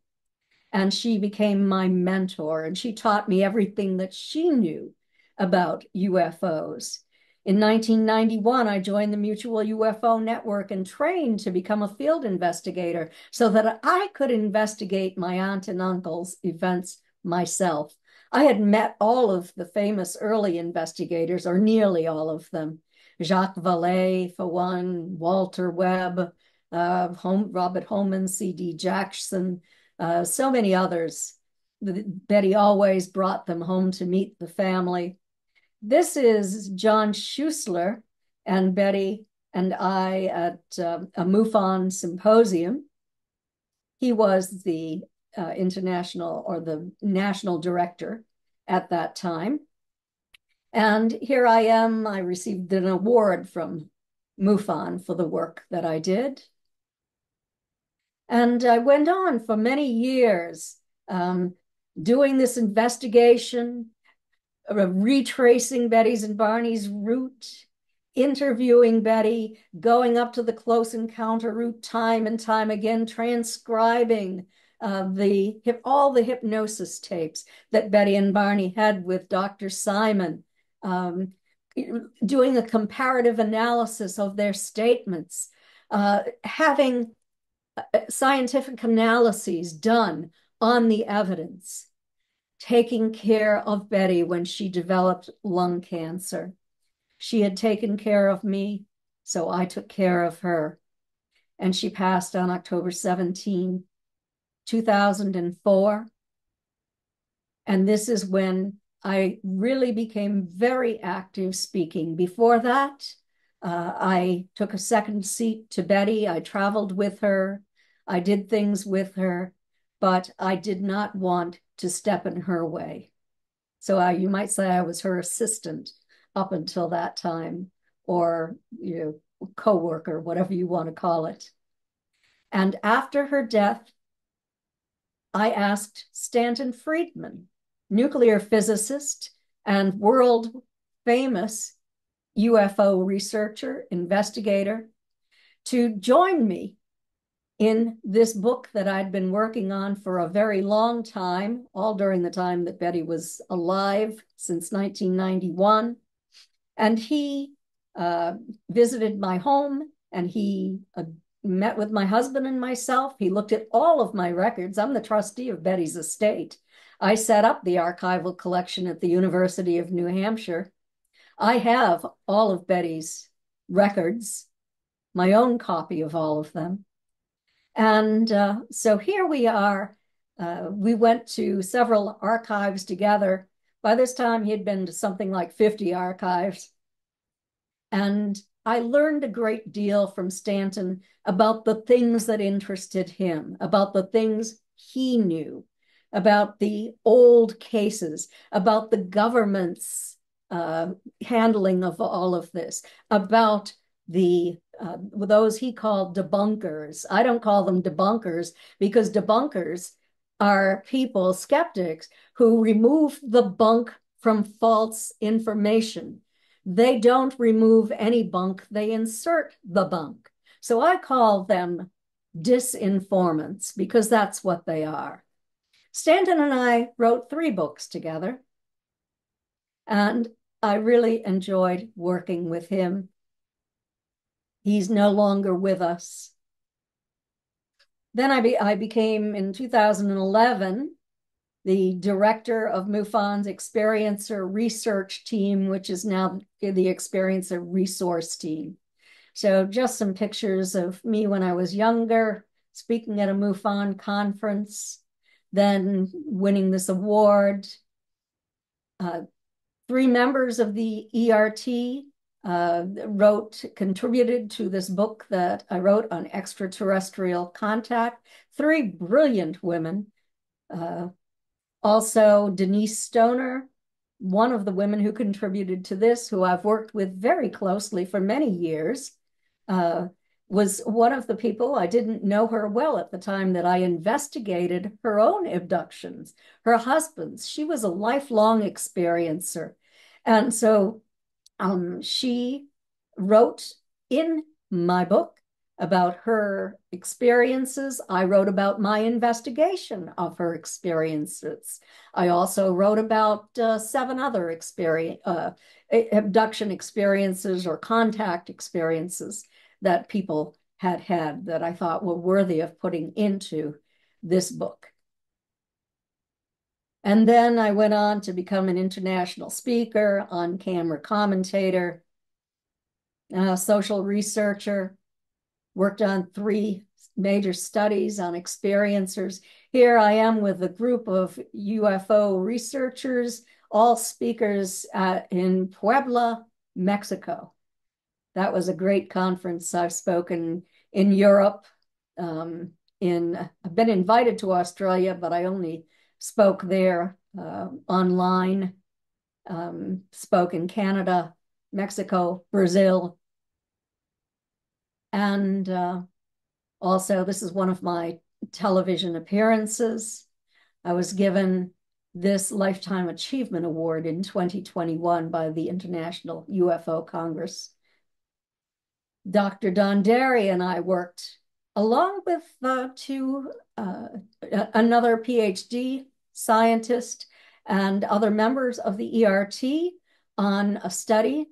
And she became my mentor, and she taught me everything that she knew about UFOs. In 1991, I joined the Mutual UFO Network and trained to become a field investigator so that I could investigate my aunt and uncle's events myself. I had met all of the famous early investigators, or nearly all of them. Jacques Vallée, for one, Walter Webb, Robert Holman, C.D. Jackson, so many others. Betty always brought them home to meet the family. This is John Schuessler and Betty and I at a MUFON symposium. He was the international or the national director at that time. And here I am. I received an award from MUFON for the work that I did. And I went on for many years doing this investigation, retracing Betty's and Barney's route, interviewing Betty, going up to the close encounter route time and time again, transcribing all the hypnosis tapes that Betty and Barney had with Dr. Simon, doing a comparative analysis of their statements, having scientific analyses done on the evidence, taking care of Betty when she developed lung cancer. She had taken care of me, so I took care of her. And she passed on October 17, 2004. And this is when I really became very active speaking. Before that, I took a second seat to Betty. I traveled with her. I did things with her, but I did not want to step in her way. So you might say I was her assistant up until that time, or co-worker, whatever you want to call it. And after her death, I asked Stanton Friedman, nuclear physicist and world famous UFO researcher, investigator, to join me in this book that I'd been working on for a very long time, all during the time that Betty was alive, since 1991. And he visited my home, and he met with my husband and myself. He looked at all of my records. I'm the trustee of Betty's estate. I set up the archival collection at the University of New Hampshire. I have all of Betty's records, my own copy of all of them. And so here we are. We went to several archives together. By this time, he had been to something like 50 archives. And I learned a great deal from Stanton about the things that interested him, about the things he knew, about the old cases, about the government's handling of all of this, about those he called debunkers. I don't call them debunkers, because debunkers are people, skeptics, who remove the bunk from false information, They don't remove any bunk, they insert the bunk. So I call them disinformants because that's what they are. Stanton and I wrote 3 books together, and I really enjoyed working with him. He's no longer with us. Then I became, in 2011, the director of MUFON's Experiencer Research Team, which is now the Experiencer Resource Team. So just some pictures of me when I was younger, speaking at a MUFON conference, then winning this award. 3 members of the ERT contributed to this book that I wrote on extraterrestrial contact. 3 brilliant women. Also, Denise Stoner, one of the women who contributed to this, who I've worked with very closely for many years, was one of the people. I didn't know her well at the time that I investigated her own abductions, her husband's. She was a lifelong experiencer. And so she wrote in my book about her experiences. I wrote about my investigation of her experiences. I also wrote about 7 other abduction experiences or contact experiences that people had had that I thought were worthy of putting into this book. And then I went on to become an international speaker, on-camera commentator, social researcher, worked on 3 major studies on experiencers. Here I am with a group of UFO researchers, all speakers in Puebla, Mexico. That was a great conference. I've spoken in Europe. I've been invited to Australia, but I only spoke there online. Spoke in Canada, Mexico, Brazil. And also, this is one of my television appearances. I was given this Lifetime Achievement Award in 2021 by the International UFO Congress. Dr. Don Derry and I worked along with another PhD scientist and other members of the ERT on a study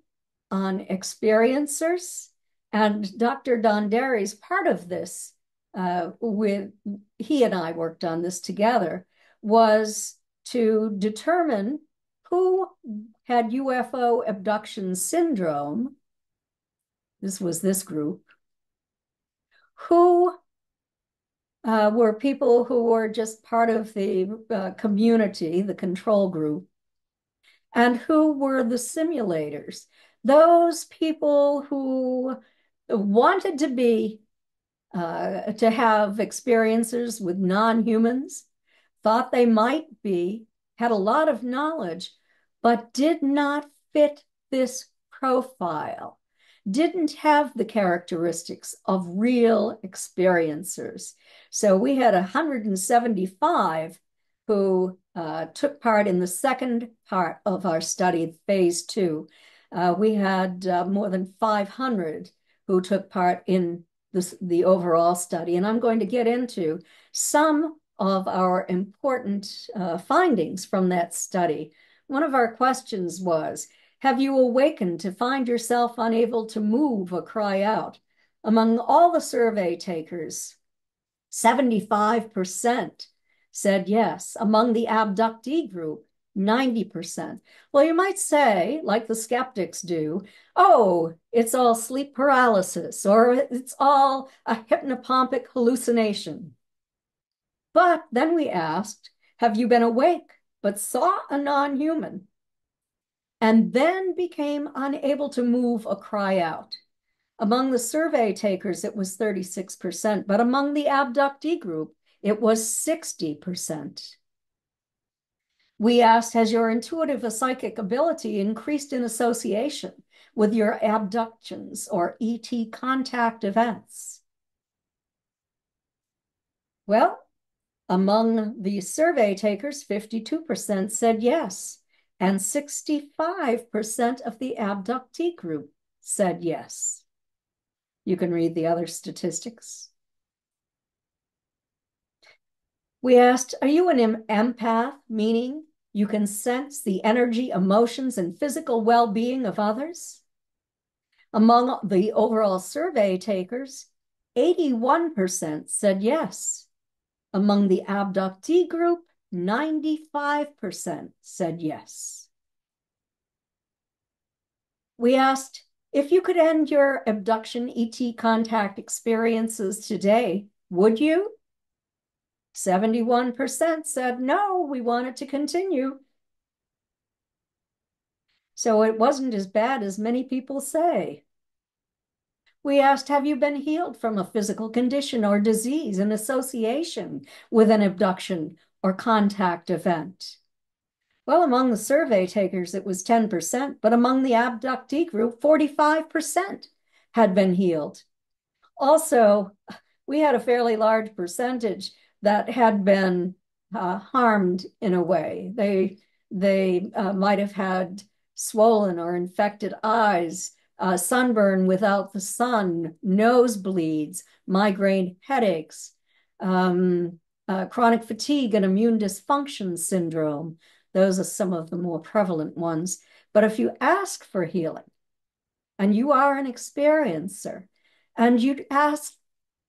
on experiencers. And Dr. Don Derry's part of this, he and I worked on this together, was to determine who had UFO abduction syndrome. This was this group. Who were people who were just part of the community, the control group, and who were the simulators, those people who wanted to have experiences with non-humans, thought they might be, had a lot of knowledge, but did not fit this profile, didn't have the characteristics of real experiencers. So we had 175 who took part in the second part of our study, phase 2. We had more than 500 who took part in the overall study. And I'm going to get into some of our important findings from that study. One of our questions was, have you awakened to find yourself unable to move or cry out? Among all the survey takers, 75% said yes. Among the abductee group, 90%. Well, you might say, like the skeptics do, oh, it's all sleep paralysis, or it's all a hypnopompic hallucination. But then we asked, have you been awake but saw a non-human and then became unable to move or cry out? Among the survey takers, it was 36%, but among the abductee group, it was 60%. We asked, has your intuitive or psychic ability increased in association with your abductions or ET contact events? Well, among the survey takers, 52% said yes. and 65% of the abductee group said yes. You can read the other statistics. We asked, are you an empath, meaning you can sense the energy, emotions, and physical well-being of others? Among the overall survey takers, 81% said yes. Among the abductee group, 95% said yes. We asked, if you could end your abduction ET contact experiences today, would you? 71% said no, we want it to continue. So it wasn't as bad as many people say. We asked, have you been healed from a physical condition or disease in association with an abduction or contact event? Well, among the survey takers, it was 10%, but among the abductee group, 45% had been healed. Also, we had a fairly large percentage that had been harmed in a way. They might have had swollen or infected eyes, sunburn without the sun, nosebleeds, migraine headaches, chronic fatigue and immune dysfunction syndrome. Those are some of the more prevalent ones. But if you ask for healing and you are an experiencer and you ask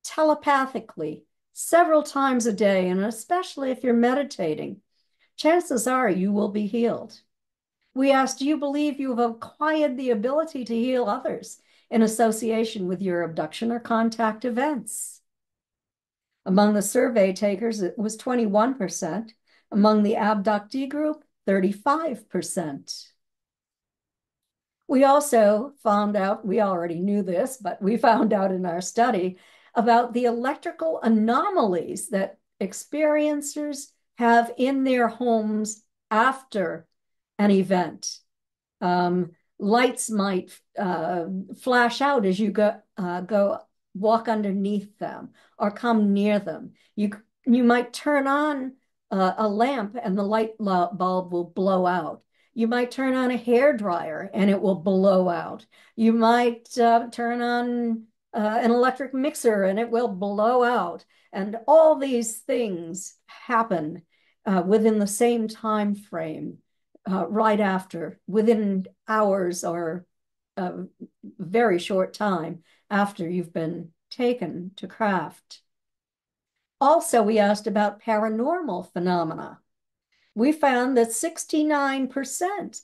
telepathically several times a day, and especially if you're meditating, chances are you will be healed. We asked, do you believe you have acquired the ability to heal others in association with your abduction or contact events? Among the survey takers, it was 21%. Among the abductee group, 35%. We also found out, we already knew this, but we found out in our study about the electrical anomalies that experiencers have in their homes after an event. Lights might flash out as you go walk underneath them or come near them. You might turn on a lamp and the light bulb will blow out. You might turn on a hair dryer and it will blow out. You might turn on an electric mixer and it will blow out. And all these things happen within the same time frame, right after, within hours or a very short time after you've been taken to craft. Also, we asked about paranormal phenomena. We found that 69%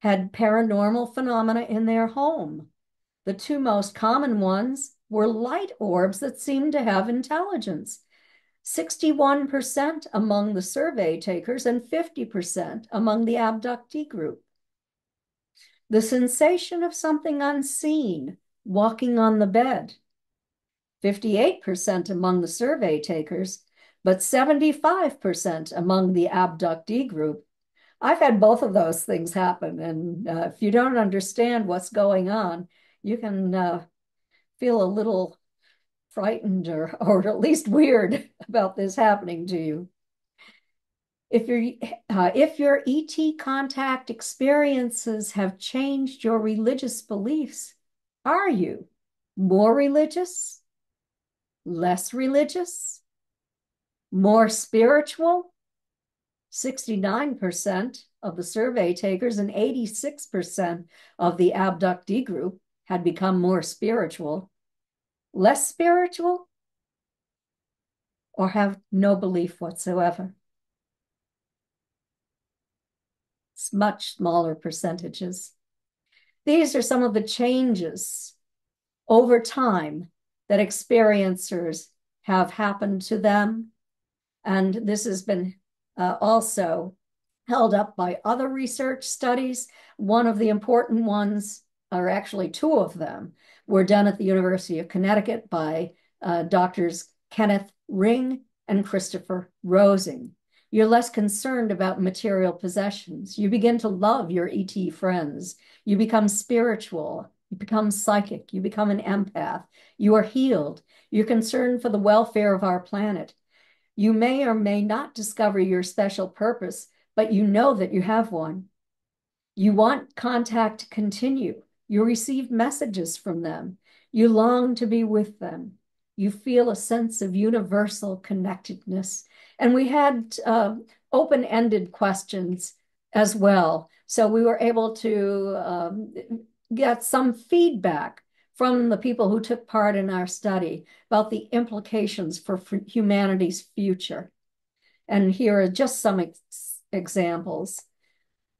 had paranormal phenomena in their home. The two most common ones were light orbs that seemed to have intelligence. 61% among the survey takers and 50% among the abductee group. The sensation of something unseen walking on the bed. 58% among the survey takers, but 75% among the abductee group. I've had both of those things happen, and if you don't understand what's going on, you can feel a little frightened or at least about this happening to you. If your ET contact experiences have changed your religious beliefs, are you more religious? Less religious? More spiritual? 69% of the survey takers and 86% of the abductee group had become more spiritual. Less spiritual? Or have no belief whatsoever? It's much smaller percentages. These are some of the changes over time that experiencers have happened to them. And this has been also held up by other research studies. One of the important ones, or actually two of them, were done at the University of Connecticut by doctors Kenneth Ring and Christopher Rosing. You're less concerned about material possessions. You begin to love your ET friends. You become spiritual. You become psychic. You become an empath. You are healed. You're concerned for the welfare of our planet. You may or may not discover your special purpose, but you know that you have one. You want contact to continue. You receive messages from them. You long to be with them. You feel a sense of universal connectedness. And we had open-ended questions as well. So we were able to get some feedback from the people who took part in our study about the implications for humanity's future. And here are just some examples.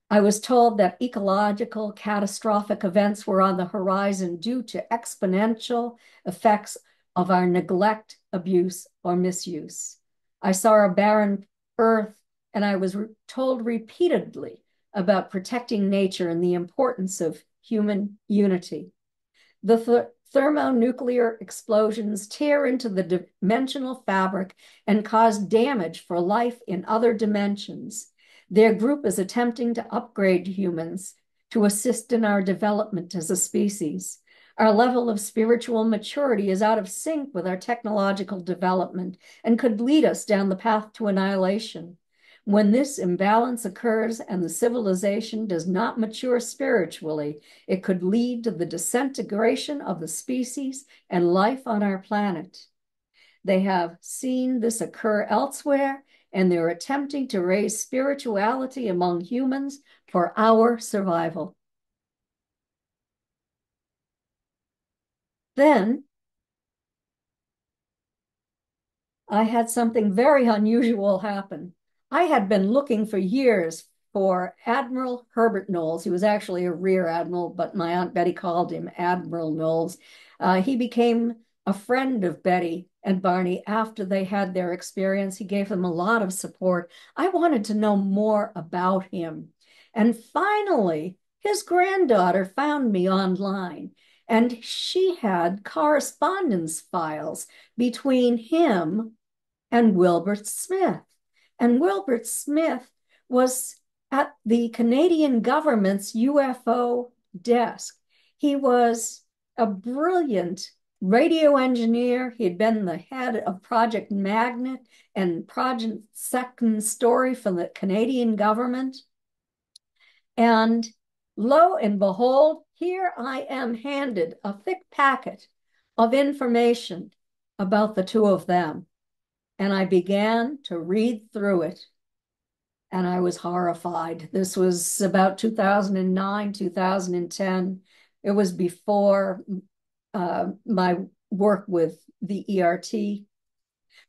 I was told that ecological catastrophic events were on the horizon due to exponential effects of our neglect, abuse, or misuse. I saw a barren earth, and I was told repeatedly about protecting nature and the importance of human unity. The thermonuclear explosions tear into the dimensional fabric and cause damage for life in other dimensions. Their group is attempting to upgrade humans to assist in our development as a species. Our level of spiritual maturity is out of sync with our technological development and could lead us down the path to annihilation. When this imbalance occurs and the civilization does not mature spiritually, it could lead to the disintegration of the species and life on our planet. They have seen this occur elsewhere, and they're attempting to raise spirituality among humans for our survival. Then I had something very unusual happen. I had been looking for years for Admiral Herbert Knowles. He was actually a rear admiral, but my Aunt Betty called him Admiral Knowles. He became a friend of Betty and Barney after they had their experience. He gave them a lot of support. I wanted to know more about him. And finally, his granddaughter found me online, and she had correspondence files between him and Wilbert Smith. And Wilbert Smith was at the Canadian government's UFO desk. He was a brilliant radio engineer. He had been the head of Project Magnet and Project Second Story for the Canadian government. And lo and behold, here I am handed a thick packet of information about the two of them. And I began to read through it, and I was horrified. This was about 2009, 2010. It was before my work with the ERT.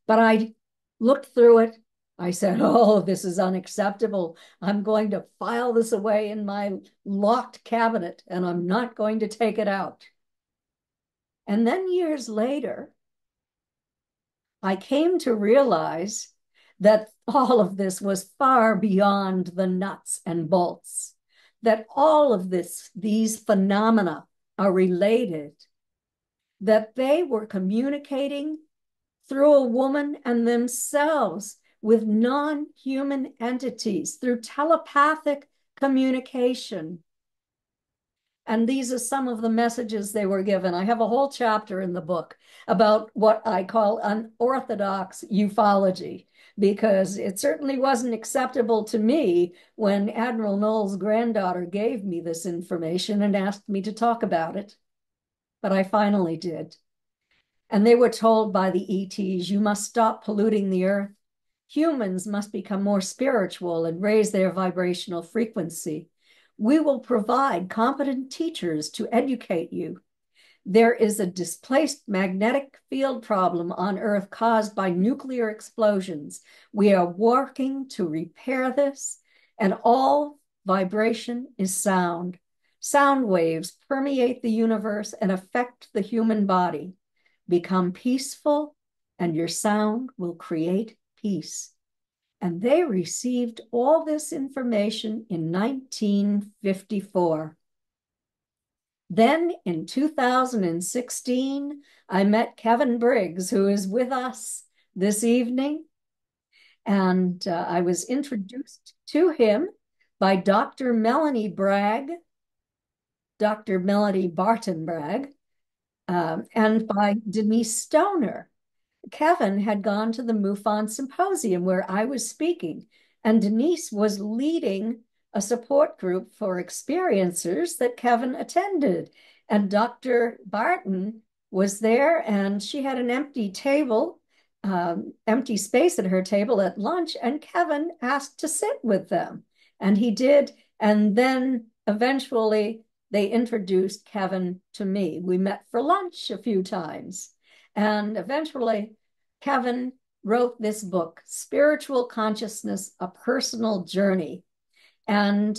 But I looked through it. I said, oh, this is unacceptable. I'm going to file this away in my locked cabinet, and I'm not going to take it out. And then years later, I came to realize that all of this was far beyond the nuts and bolts, that all of these phenomena are related, that they were communicating through a woman and themselves with non-human entities through telepathic communication. And these are some of the messages they were given. I have a whole chapter in the book about what I call unorthodox ufology, because it certainly wasn't acceptable to me when Admiral Knowles' granddaughter gave me this information and asked me to talk about it. But I finally did. And they were told by the ETs, you must stop polluting the earth. Humans must become more spiritual and raise their vibrational frequency. We will provide competent teachers to educate you. There is a displaced magnetic field problem on Earth caused by nuclear explosions. We are working to repair this, and all vibration is sound. Sound waves permeate the universe and affect the human body. Become peaceful, and your sound will create peace. And they received all this information in 1954. Then in 2016, I met Kevin Briggs, who is with us this evening. And I was introduced to him by Dr. Melanie Bragg, Dr. Melanie Barton Bragg, and by Denise Stoner. Kevin had gone to the MUFON symposium where I was speaking, and Denise was leading a support group for experiencers that Kevin attended. And Dr. Barton was there, and she had an empty table, empty space at her table at lunch, and Kevin asked to sit with them. And he did. And then eventually they introduced Kevin to me. We met for lunch a few times. And eventually Kevin wrote this book, Spiritual Consciousness, A Personal Journey. And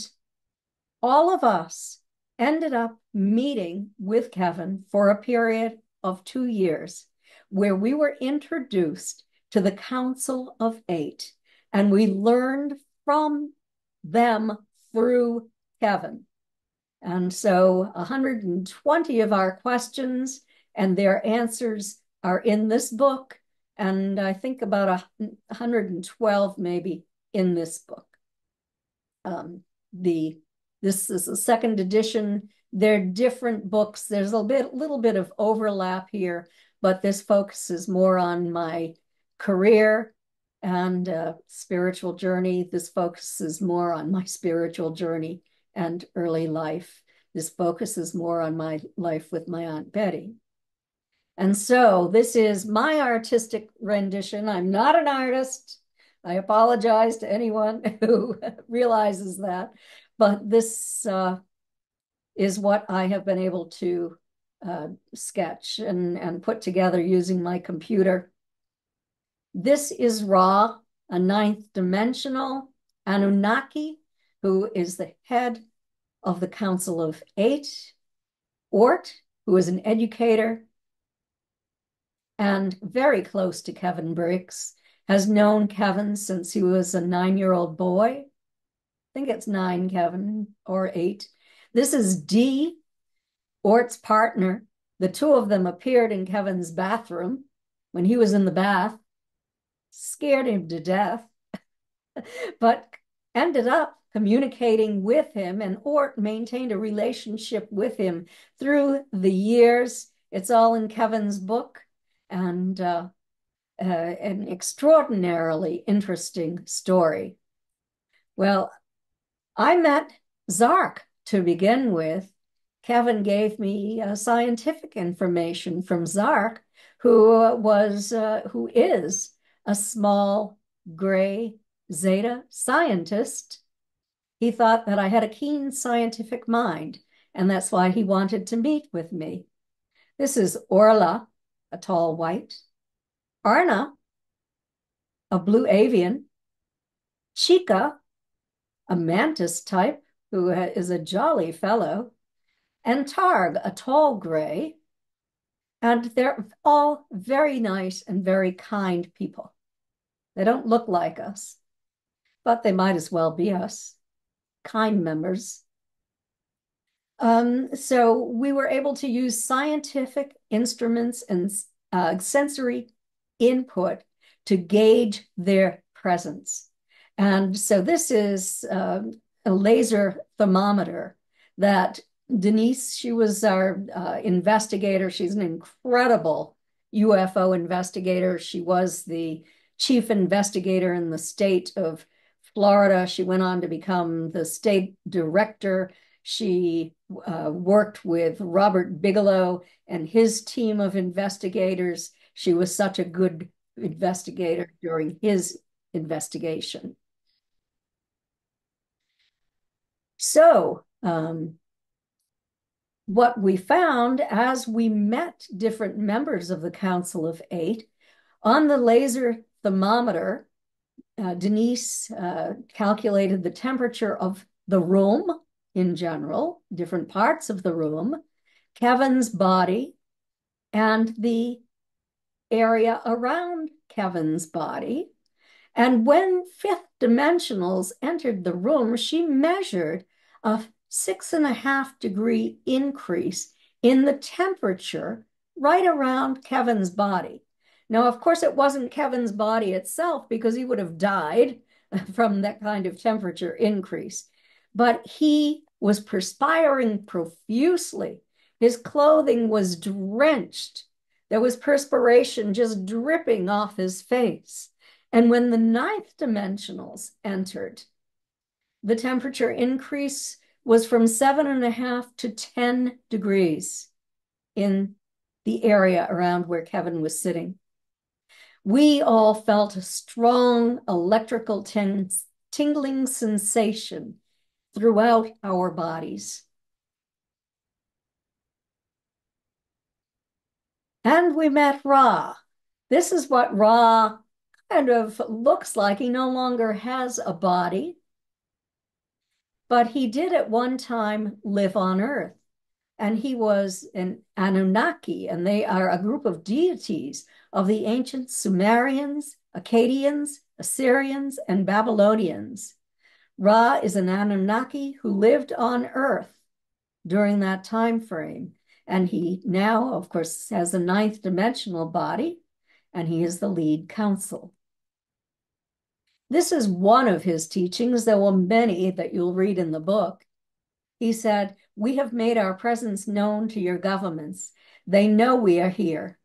all of us ended up meeting with Kevin for a period of 2 years, where we were introduced to the Council of Eight, and we learned from them through Kevin. And so 120 of our questions and their answers are in this book, and I think about 112 maybe in this book. This is the second edition. They're different books. There's a little bit of overlap here, but this focuses more on my career and spiritual journey. This focuses more on my spiritual journey and early life. This focuses more on my life with my Aunt Betty. And so this is my artistic rendition. I'm not an artist. I apologize to anyone who realizes that, but this is what I have been able to sketch and put together using my computer. This is Ra, a ninth dimensional Anunnaki, who is the head of the Council of Eight. Ort, who is an educator and very close to Kevin Briggs, has known Kevin since he was a 9-year-old boy. I think it's 9, Kevin, or 8. This is Dee, Ort's partner. The two of them appeared in Kevin's bathroom when he was in the bath, scared him to death, but ended up communicating with him, and Ort maintained a relationship with him through the years. It's all in Kevin's book, and an extraordinarily interesting story. Well, I met Zark to begin with. Kevin gave me scientific information from Zark, who is a small gray Zeta scientist. He thought that I had a keen scientific mind, and that's why he wanted to meet with me. This is Orla, a tall white, Arna, a blue avian, Chica, a mantis type, who is a jolly fellow, and Targ, a tall gray. And they're all very nice and very kind people. They don't look like us, but they might as well be us, kind members. So we were able to use scientific instruments and sensory input to gauge their presence. And so this is a laser thermometer that Denise, she was our investigator. She's an incredible UFO investigator. She was the chief investigator in the state of Florida. She went on to become the state director. She worked with Robert Bigelow and his team of investigators. She was such a good investigator during his investigation. So what we found as we met different members of the Council of Eight, on the laser thermometer, Denise calculated the temperature of the room in general, different parts of the room, Kevin's body, and the area around Kevin's body. And when fifth dimensionals entered the room, she measured a 6.5-degree increase in the temperature right around Kevin's body. Now, of course, it wasn't Kevin's body itself, because he would have died from that kind of temperature increase. But he was perspiring profusely. His clothing was drenched. There was perspiration just dripping off his face. And when the ninth dimensionals entered, the temperature increase was from 7.5 to 10 degrees in the area around where Kevin was sitting. We all felt a strong electrical tingling sensation throughout our bodies. And we met Ra. This is what Ra kind of looks like. He no longer has a body, but he did at one time live on Earth. And he was an Anunnaki, and they are a group of deities of the ancient Sumerians, Akkadians, Assyrians, and Babylonians. Ra is an Anunnaki who lived on Earth during that time frame. And he now, of course, has a ninth dimensional body, and he is the lead counsel. This is one of his teachings. There were many that you'll read in the book. He said, "We have made our presence known to your governments. They know we are here.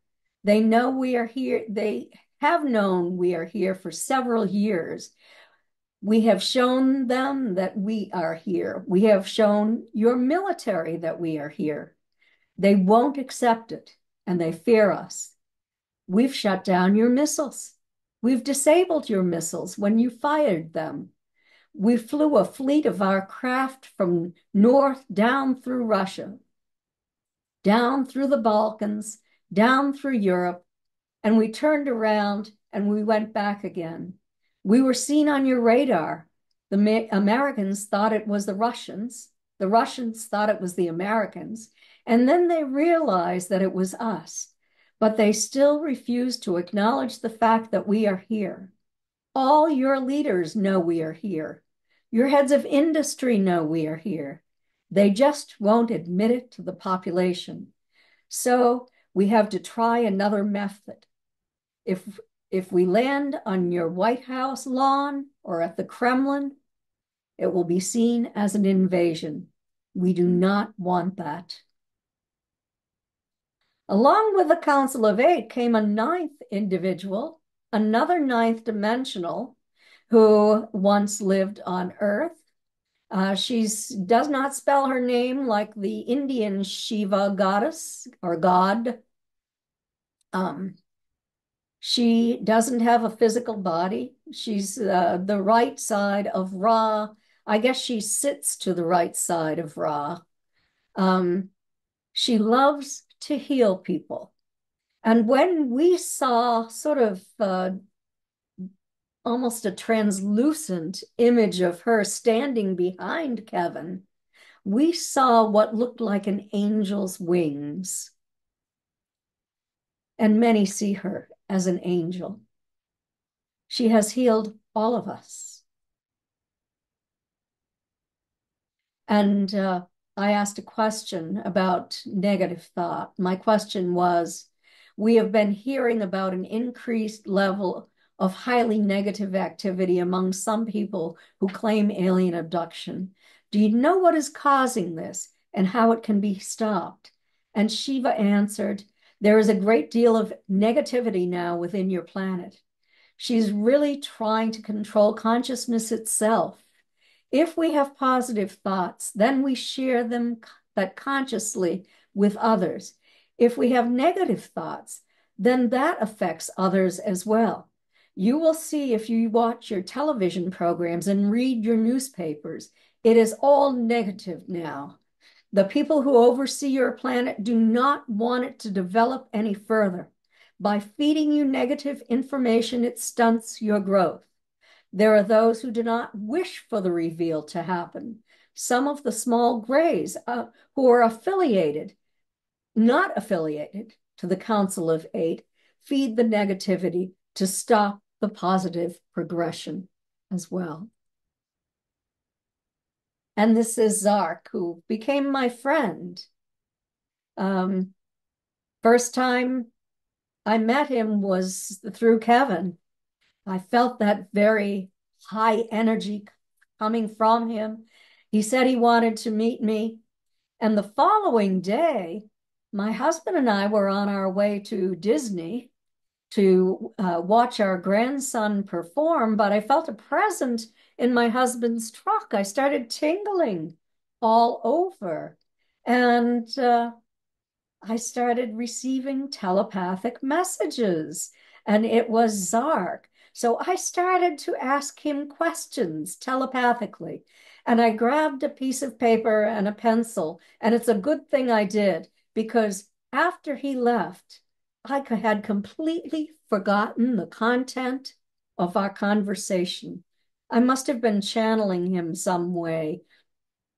They know we are here. They have known we are here for several years. We have shown them that we are here. We have shown your military that we are here. They won't accept it, and they fear us. We've shut down your missiles. We've disabled your missiles when you fired them. We flew a fleet of our craft from north down through Russia, down through the Balkans, down through Europe, and we turned around and we went back again. We were seen on your radar. The Americans thought it was the Russians. The Russians thought it was the Americans. And then they realized that it was us. But they still refused to acknowledge the fact that we are here. All your leaders know we are here. Your heads of industry know we are here. They just won't admit it to the population. So we have to try another method. If we land on your White House lawn or at the Kremlin, it will be seen as an invasion. We do not want that." Along with the Council of Eight came a ninth individual, another ninth dimensional, who once lived on Earth. She does not spell her name like the Indian Shiva goddess or god. She doesn't have a physical body. She's the right side of Ra. I guess she sits to the right side of Ra. She loves to heal people. And when we saw sort of almost a translucent image of her standing behind Kevin, we saw what looked like an angel's wings. And many see her as an angel. She has healed all of us. And I asked a question about negative thought. My question was, we have been hearing about an increased level of highly negative activity among some people who claim alien abduction. Do you know what is causing this and how it can be stopped? And Shiva answered, "There is a great deal of negativity now within your planet. She's really trying to control consciousness itself. If we have positive thoughts, then we share them that consciously with others. If we have negative thoughts, then that affects others as well. You will see if you watch your television programs and read your newspapers, it is all negative now. The people who oversee your planet do not want it to develop any further. By feeding you negative information, it stunts your growth. There are those who do not wish for the reveal to happen. Some of the small grays who are not affiliated to the Council of Eight, feed the negativity to stop the positive progression as well." And this is Zark, who became my friend. First time I met him was through Kevin. I felt that very high energy coming from him. He said he wanted to meet me. And the following day, my husband and I were on our way to Disney to watch our grandson perform, but I felt a presence in my husband's truck. I started tingling all over. And I started receiving telepathic messages, and it was Zark. So I started to ask him questions telepathically. And I grabbed a piece of paper and a pencil. And it's a good thing I did, because after he left, I had completely forgotten the content of our conversation. I must have been channeling him some way,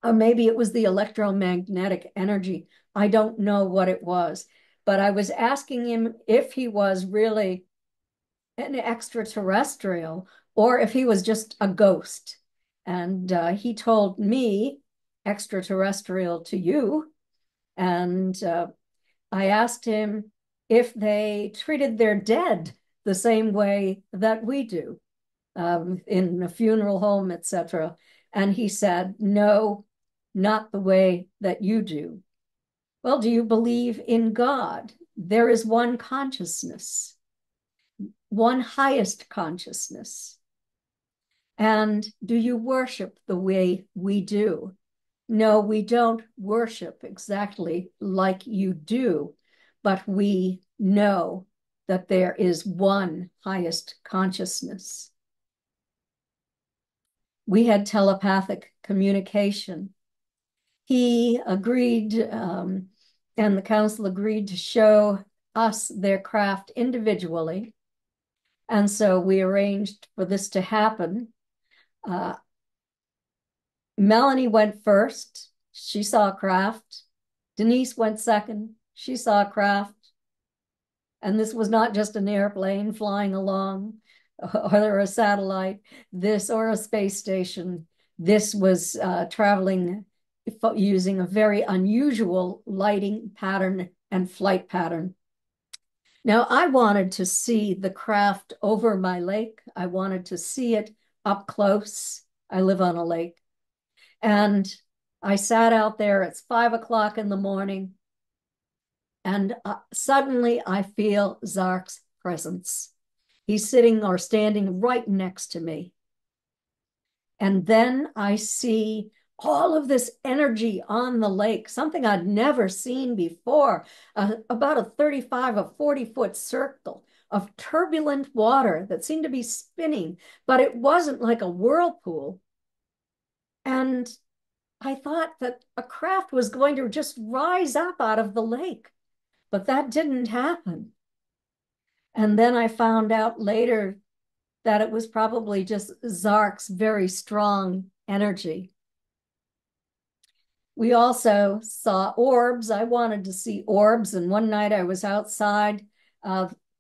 or maybe it was the electromagnetic energy. I don't know what it was, but I was asking him if he was really an extraterrestrial or if he was just a ghost. And he told me extraterrestrial to you. And I asked him if they treated their dead the same way that we do, in a funeral home, etc. And he said, no, not the way that you do. Well, do you believe in God? There is one consciousness, one highest consciousness. And do you worship the way we do? No, we don't worship exactly like you do, but we know that there is one highest consciousness. We had telepathic communication. He agreed, and the council agreed to show us their craft individually. And so we arranged for this to happen. Melanie went first. She saw a craft. Denise went second. She saw a craft. And this was not just an airplane flying along or a satellite, or a space station. This was traveling using a very unusual lighting pattern and flight pattern. Now, I wanted to see the craft over my lake. I wanted to see it up close. I live on a lake. And I sat out there. It's 5 o'clock in the morning. And suddenly I feel Zark's presence. He's sitting or standing right next to me. And then I see all of this energy on the lake, something I'd never seen before, about a 35 or 40-foot circle of turbulent water that seemed to be spinning, but it wasn't like a whirlpool. And I thought that a craft was going to just rise up out of the lake, but that didn't happen. And then I found out later that it was probably just Zark's very strong energy. We also saw orbs. I wanted to see orbs. And one night I was outside.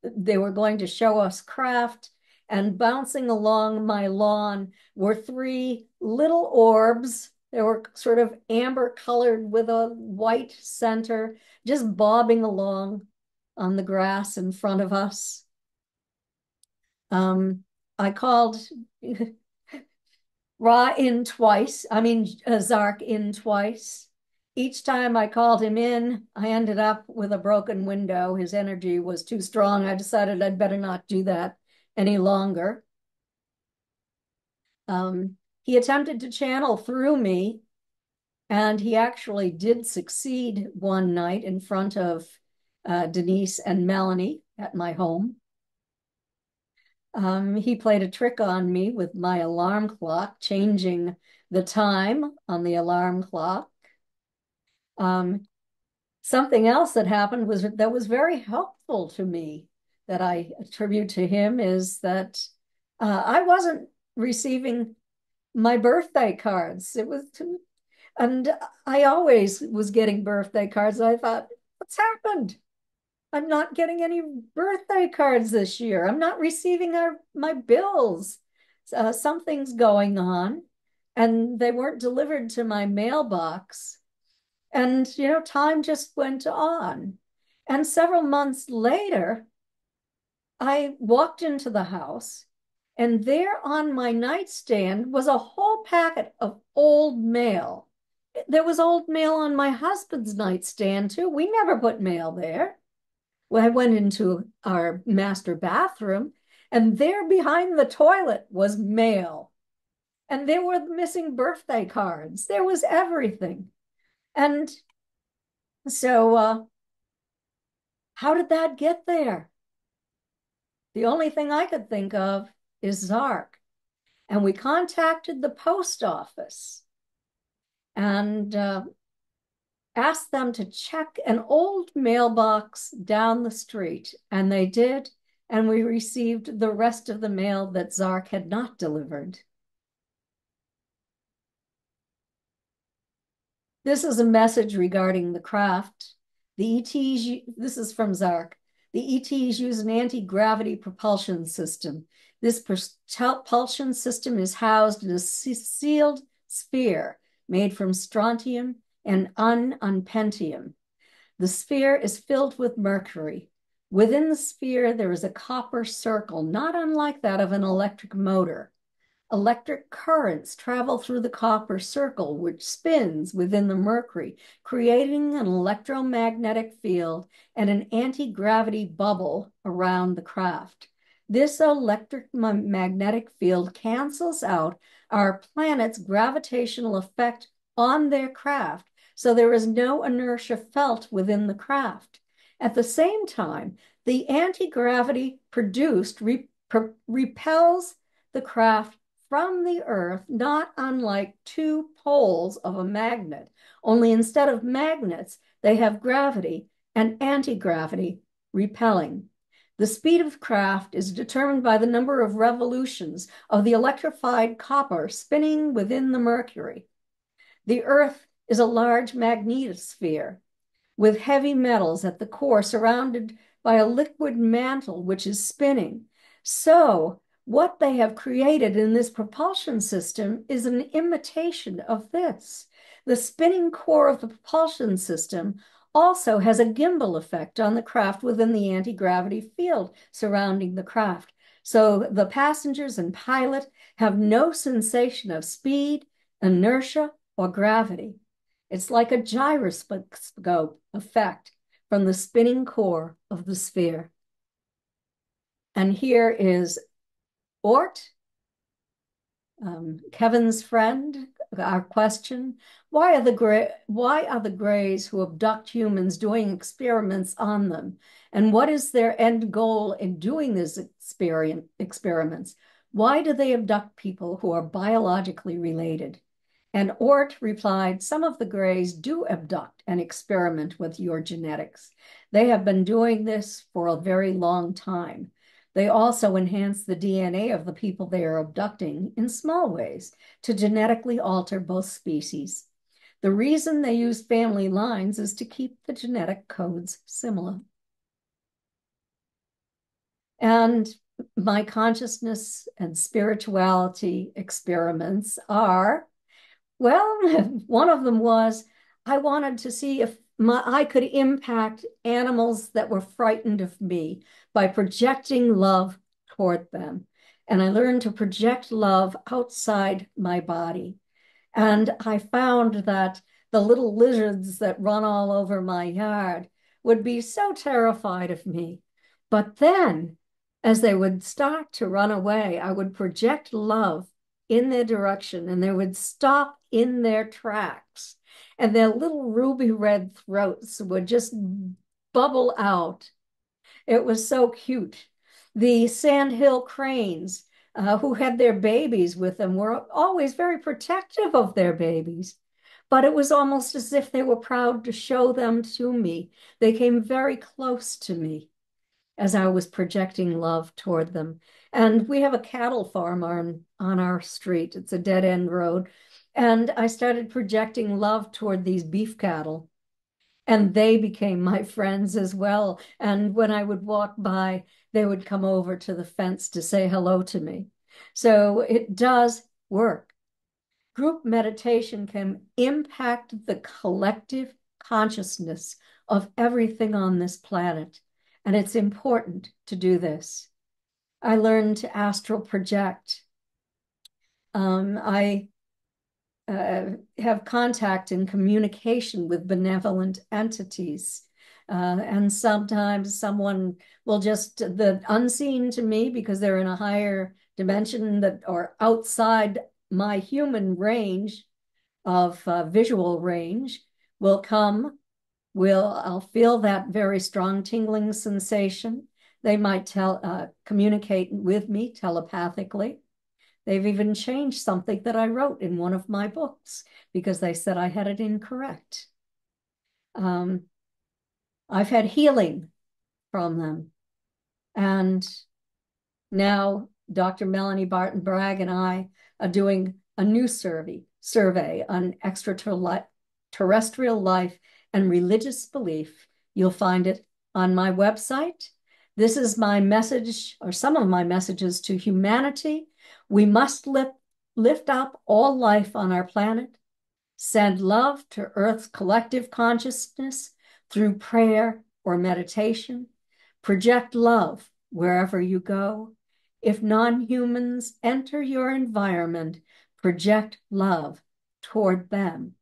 They were going to show us craft. And bouncing along my lawn were 3 little orbs. They were sort of amber colored with a white center, just bobbing along on the grass in front of us. I called Zark in twice. Each time I called him in, I ended up with a broken window. His energy was too strong. I decided I'd better not do that any longer. He attempted to channel through me, and he actually did succeed one night in front of Denise and Melanie at my home. He played a trick on me with my alarm clock, changing the time on the alarm clock. Something else that happened that was very helpful to me, that I attribute to him, is that I wasn't receiving my birthday cards. And I always was getting birthday cards. I thought, what's happened? I'm not getting any birthday cards this year. I'm not receiving my bills. Something's going on. And they weren't delivered to my mailbox. And, time just went on. And several months later, I walked into the house, and there on my nightstand was a whole packet of old mail. There was old mail on my husband's nightstand, too. We never put mail there. Well, I went into our master bathroom, and there behind the toilet was mail. And there were missing birthday cards. There was everything. And so how did that get there? The only thing I could think of is Zark. And we contacted the post office and asked them to check an old mailbox down the street. And they did. And we received the rest of the mail that Zark had not delivered. This is a message regarding the craft. The ETs, this is from Zark. The ETs use an anti-gravity propulsion system. This propulsion system is housed in a sealed sphere made from strontium and unpentium. The sphere is filled with mercury. Within the sphere, there is a copper circle, not unlike that of an electric motor. Electric currents travel through the copper circle, which spins within the mercury, creating an electromagnetic field and an anti-gravity bubble around the craft. This electromagnetic field cancels out our planet's gravitational effect on their craft, so there is no inertia felt within the craft. At the same time, the anti-gravity produced repels the craft from the Earth, not unlike two poles of a magnet, only instead of magnets, they have gravity and anti-gravity repelling. The speed of craft is determined by the number of revolutions of the electrified copper spinning within the mercury. The Earth is a large magnetosphere with heavy metals at the core surrounded by a liquid mantle which is spinning. So, what they have created in this propulsion system is an imitation of this. The spinning core of the propulsion system also has a gimbal effect on the craft within the anti-gravity field surrounding the craft. So the passengers and pilot have no sensation of speed, inertia, or gravity. It's like a gyroscope effect from the spinning core of the sphere. And here is Ort, Kevin's friend, our question: why are the Greys who abduct humans doing experiments on them? And what is their end goal in doing these experiments? Why do they abduct people who are biologically related? And Ort replied, some of the Greys do abduct and experiment with your genetics. They have been doing this for a very long time. They also enhance the DNA of the people they are abducting in small ways to genetically alter both species. The reason they use family lines is to keep the genetic codes similar. And my consciousness and spirituality experiments are, well, one of them was I wanted to see if I could impact animals that were frightened of me by projecting love toward them. And I learned to project love outside my body. And I found that the little lizards that run all over my yard would be so terrified of me. But then, as they would start to run away, I would project love in their direction and they would stop in their tracks. And their little ruby red throats would just bubble out. It was so cute. The sandhill cranes, who had their babies with them, were always very protective of their babies. But it was almost as if they were proud to show them to me. They came very close to me as I was projecting love toward them. And we have a cattle farm on our street. It's a dead-end road. And I started projecting love toward these beef cattle. And they became my friends as well. And when I would walk by, they would come over to the fence to say hello to me. So it does work. Group meditation can impact the collective consciousness of everything on this planet. And it's important to do this. I learned to astral project. I have contact and communication with benevolent entities. And sometimes someone will the unseen to me because they're in a higher dimension that or outside my human range of visual range will come. I'll feel that very strong tingling sensation. They might communicate with me telepathically. They've even changed something that I wrote in one of my books because they said I had it incorrect. I've had healing from them. And now Dr. Melanie Barton Bragg and I are doing a new survey on extraterrestrial life and religious belief. You'll find it on my website. This is my message, or some of my messages to humanity. We must lift up all life on our planet, send love to Earth's collective consciousness through prayer or meditation, project love wherever you go. If non-humans enter your environment, project love toward them,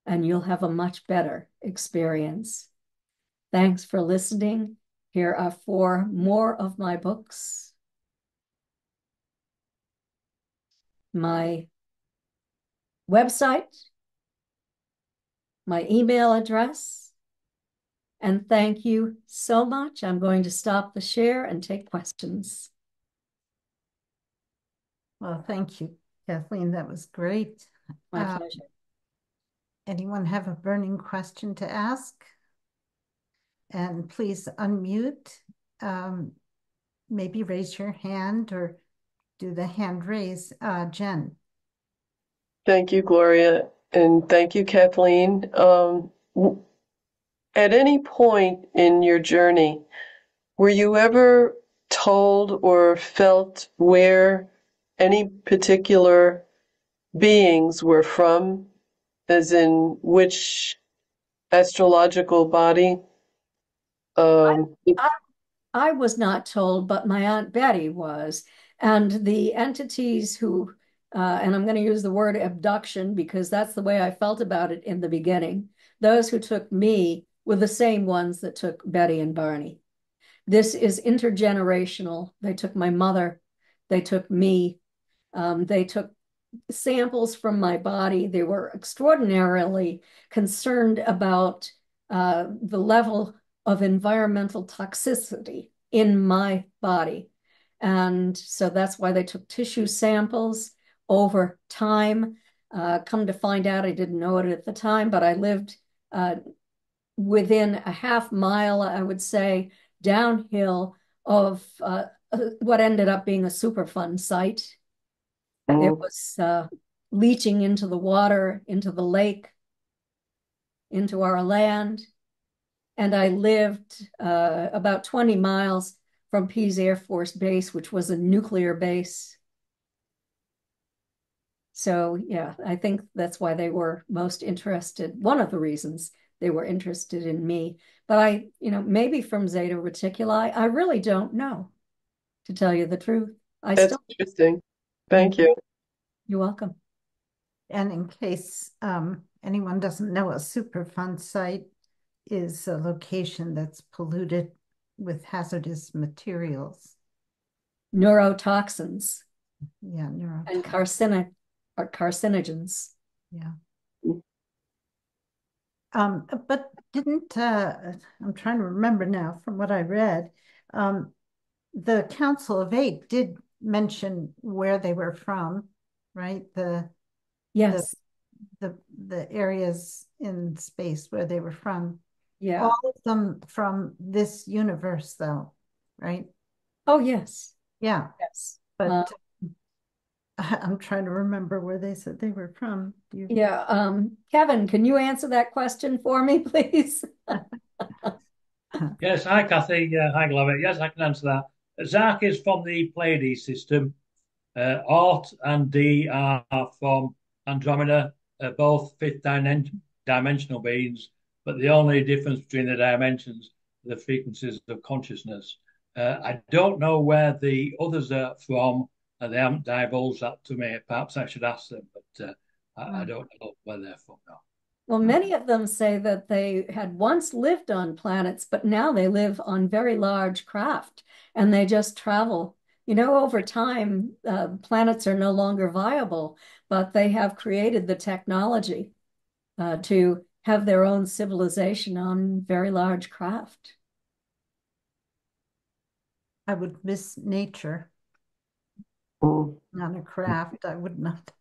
and you'll have a much better experience. Thanks for listening. Here are 4 more of my books. My website, my email address, and thank you so much. I'm going to stop the share and take questions. Well, thank you, Kathleen. That was great. My pleasure. Anyone have a burning question to ask? And please unmute. Maybe raise your hand or do the hand raise. Jen. Thank you, Gloria, and thank you, Kathleen. At any point in your journey, were you ever told or felt where any particular beings were from, as in which astrological body? I was not told, but my Aunt Betty was. And the entities who, and I'm going to use the word abduction because that's the way I felt about it in the beginning, those who took me were the same ones that took Betty and Barney. This is intergenerational. They took my mother, they took me, they took samples from my body. They were extraordinarily concerned about the level of environmental toxicity in my body. And so that's why they took tissue samples over time. Come to find out, I didn't know it at the time, but I lived within a half mile, I would say, downhill of what ended up being a Superfund site. It was leaching into the water, into the lake, into our land. And I lived about 20 miles from Pease Air Force Base, which was a nuclear base. So, yeah, I think that's why they were most interested. One of the reasons they were interested in me. But maybe from Zeta Reticuli, I really don't know, to tell you the truth. That's interesting. Thank you. You're welcome. And in case anyone doesn't know, a Superfund site is a location that's polluted with hazardous materials. Neurotoxins. Yeah, and carcinogens. Yeah. But didn't, I'm trying to remember now from what I read, the Council of Eight did mention where they were from, right? Yes. The areas in space where they were from. Yeah. All of them from this universe, though, right? Oh, yes. Yeah. Yes. But I'm trying to remember where they said they were from. Yeah. Kevin, can you answer that question for me, please? Yes. Hi, Kathy. Hi, Gloria. Yes, I can answer that. Zark is from the Pleiades system. Ort and D are from Andromeda, both fifth dimensional beings, but the only difference between the dimensions are the frequencies of consciousness. I don't know where the others are from, and they haven't divulged that to me. Perhaps I should ask them, but I don't know where they're from now. Well, many of them say that they had once lived on planets, but now they live on very large craft and they just travel. Over time, planets are no longer viable, but they have created the technology to have their own civilization on very large craft. I would miss nature Mm. on a craft. I would not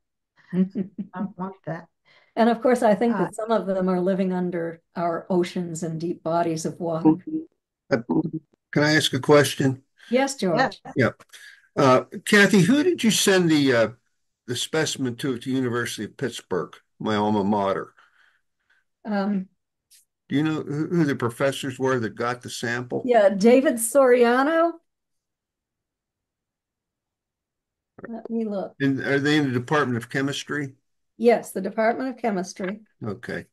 want that. And of course, I think that some of them are living under our oceans and deep bodies of water. Uh, Can I ask a question? Yes, George. Yeah. Kathy, who did you send the specimen to at the University of Pittsburgh, my alma mater? Um, Do you know who the professors were that got the sample? yeah, David Soriano. Let me look. And are they in the Department of Chemistry? Yes, the Department of Chemistry. Okay.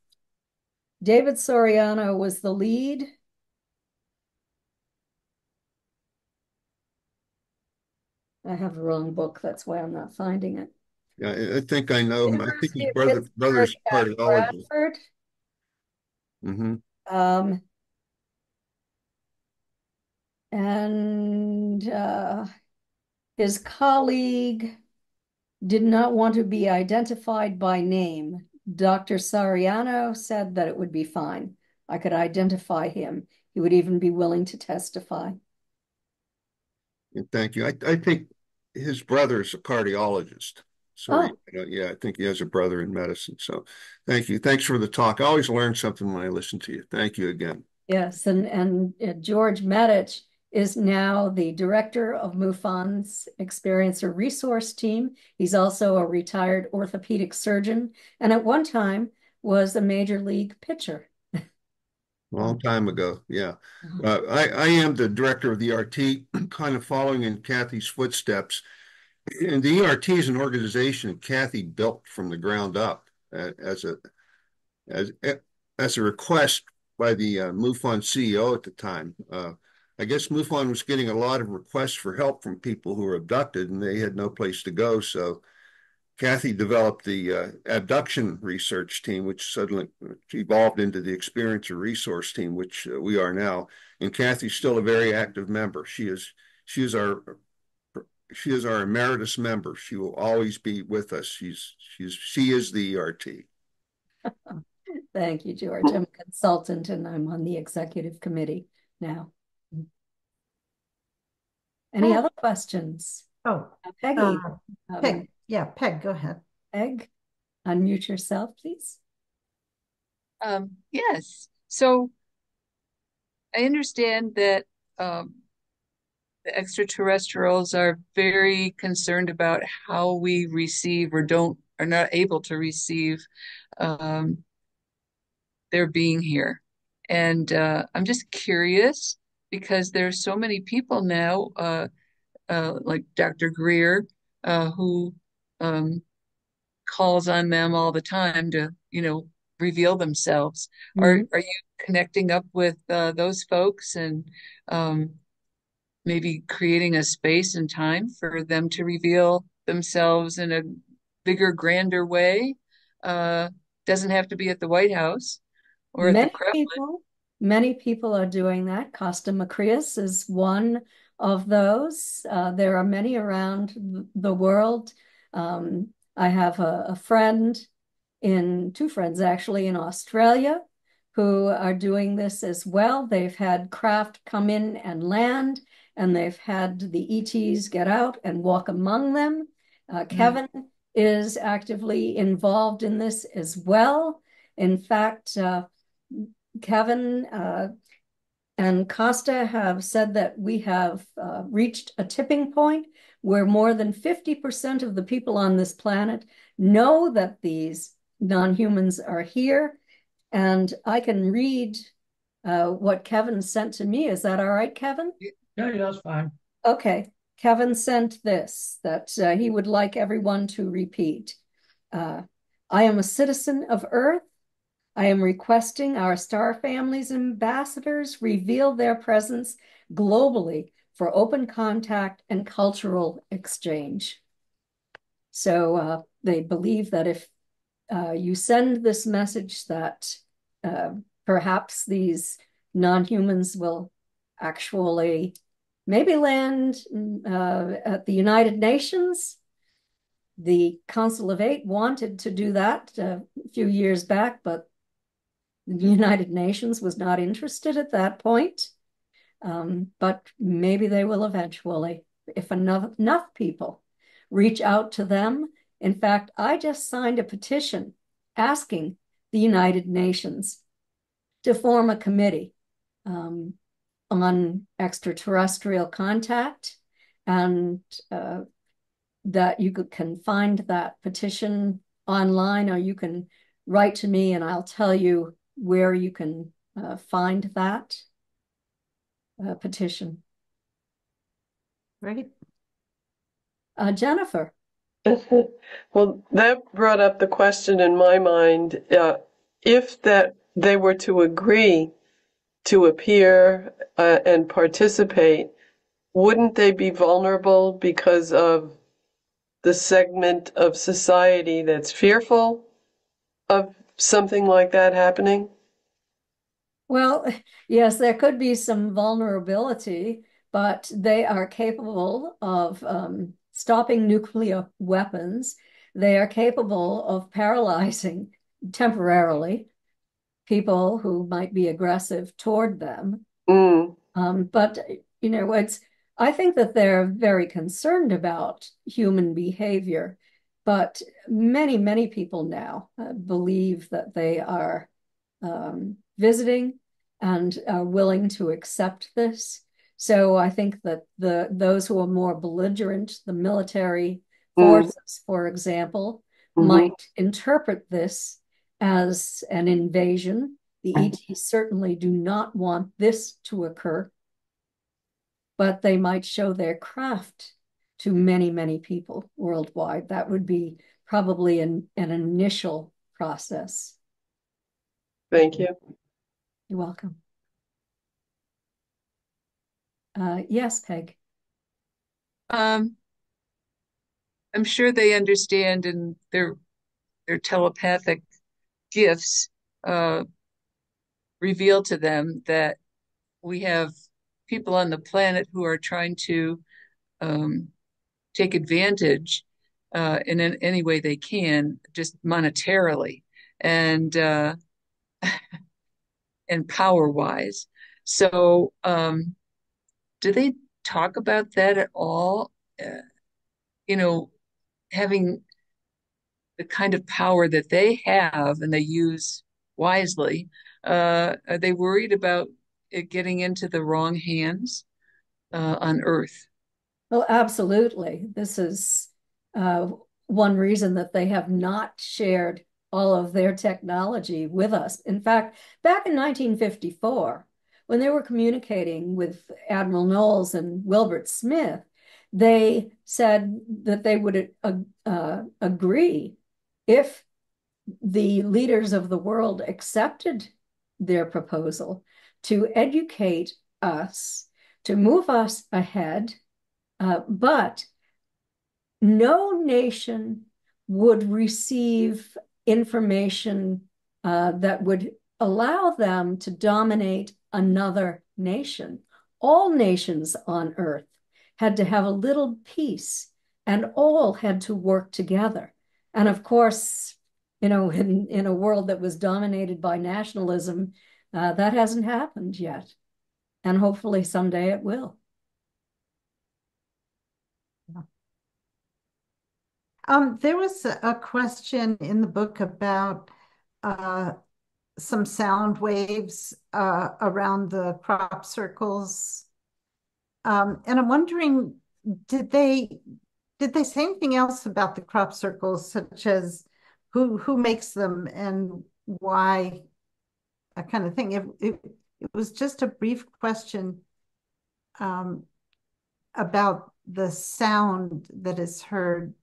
David Soriano was the lead. I have the wrong book. That's why I'm not finding it. Yeah, I think I know him. I think University his of brother's Pittsburgh at cardiologist. Bradford. Mm-hmm. And his colleague did not want to be identified by name. Dr. Soriano said that it would be fine. I could identify him. He would even be willing to testify. Thank you. I think his brother is a cardiologist. So yeah, I think he has a brother in medicine. So thank you. Thanks for the talk. I always learn something when I listen to you. Thank you again. Yes, and George Medich is now the director of MUFON's Experiencer Resource Team. He's also a retired orthopedic surgeon, and at one time was a major league pitcher. Long time ago, yeah. I am the director of the ERT, kind of following in Kathy's footsteps. And the ERT is an organization Kathy built from the ground up as a request by the MUFON CEO at the time. I guess MUFON was getting a lot of requests for help from people who were abducted, and they had no place to go. So Kathy developed the abduction research team, which suddenly evolved into the Experiencer Resource Team, which we are now. And Kathy's still a very active member. She is our emeritus member. She will always be with us. She is the ERT. Thank you, George. I'm a consultant and I'm on the executive committee now. Any other questions? Oh, Peggy. Peg. Yeah, Peg, go ahead. Peg, unmute yourself, please. Yes. So I understand that the extraterrestrials are very concerned about how we receive or are not able to receive their being here. And I'm just curious because there's so many people now, like Dr. Greer, who calls on them all the time to, reveal themselves. Mm-hmm. Are you connecting up with those folks and maybe creating a space and time for them to reveal themselves in a bigger, grander way? Doesn't have to be at the White House or at the Kremlin. Many people are doing that. Costa Macreus is one of those. There are many around the world. I have a friend two friends actually in Australia who are doing this as well. They've had craft come in and land, and they've had the ETs get out and walk among them. Kevin is actively involved in this as well. In fact, Kevin and Costa have said that we have reached a tipping point where more than 50% of the people on this planet know that these non-humans are here. And I can read what Kevin sent to me. Is that all right, Kevin? Yeah, that's fine. Okay. Kevin sent this that he would like everyone to repeat. I am a citizen of Earth. I am requesting our star family's ambassadors reveal their presence globally for open contact and cultural exchange. So they believe that if you send this message that perhaps these non-humans will actually maybe land at the United Nations, The Council of Eight wanted to do that a few years back, but the United Nations was not interested at that point. But maybe they will eventually, if enough people reach out to them. In fact, I just signed a petition asking the United Nations to form a committee on extraterrestrial contact, and that you can find that petition online, or you can write to me and I'll tell you where you can find that petition. Right. Jennifer. Well, that brought up the question in my mind, if that they were to agree to appear and participate, wouldn't they be vulnerable because of the segment of society that's fearful of something like that happening? Well, yes, there could be some vulnerability, but they are capable of stopping nuclear weapons. They are capable of paralyzing temporarily people who might be aggressive toward them. But, I think that they're very concerned about human behavior. But many, many people now believe that they are visiting and are willing to accept this. So I think that those who are more belligerent, the military forces, for example, might interpret this as an invasion. The ETs certainly do not want this to occur, but they might show their craft to many, many people worldwide. That would be probably an initial process. Thank you. You're welcome. Yes, Peg. I'm sure they understand, and their telepathic gifts reveal to them that we have people on the planet who are trying to take advantage in any way they can, just monetarily and power wise. So do they talk about that at all? Having the kind of power that they have and they use wisely, are they worried about it getting into the wrong hands on Earth? Well, absolutely. This is one reason that they have not shared all of their technology with us. In fact, back in 1954, when they were communicating with Admiral Knowles and Wilbert Smith, they said that they would agree if the leaders of the world accepted their proposal to educate us, to move us ahead, but no nation would receive information that would allow them to dominate another nation. All nations on Earth had to have a little piece, and all had to work together. And of course, in a world that was dominated by nationalism, that hasn't happened yet. And hopefully someday it will. There was a question in the book about some sound waves around the crop circles. And I'm wondering, did they say anything else about the crop circles, such as who makes them and why, that kind of thing? It was just a brief question about the sound that is heard.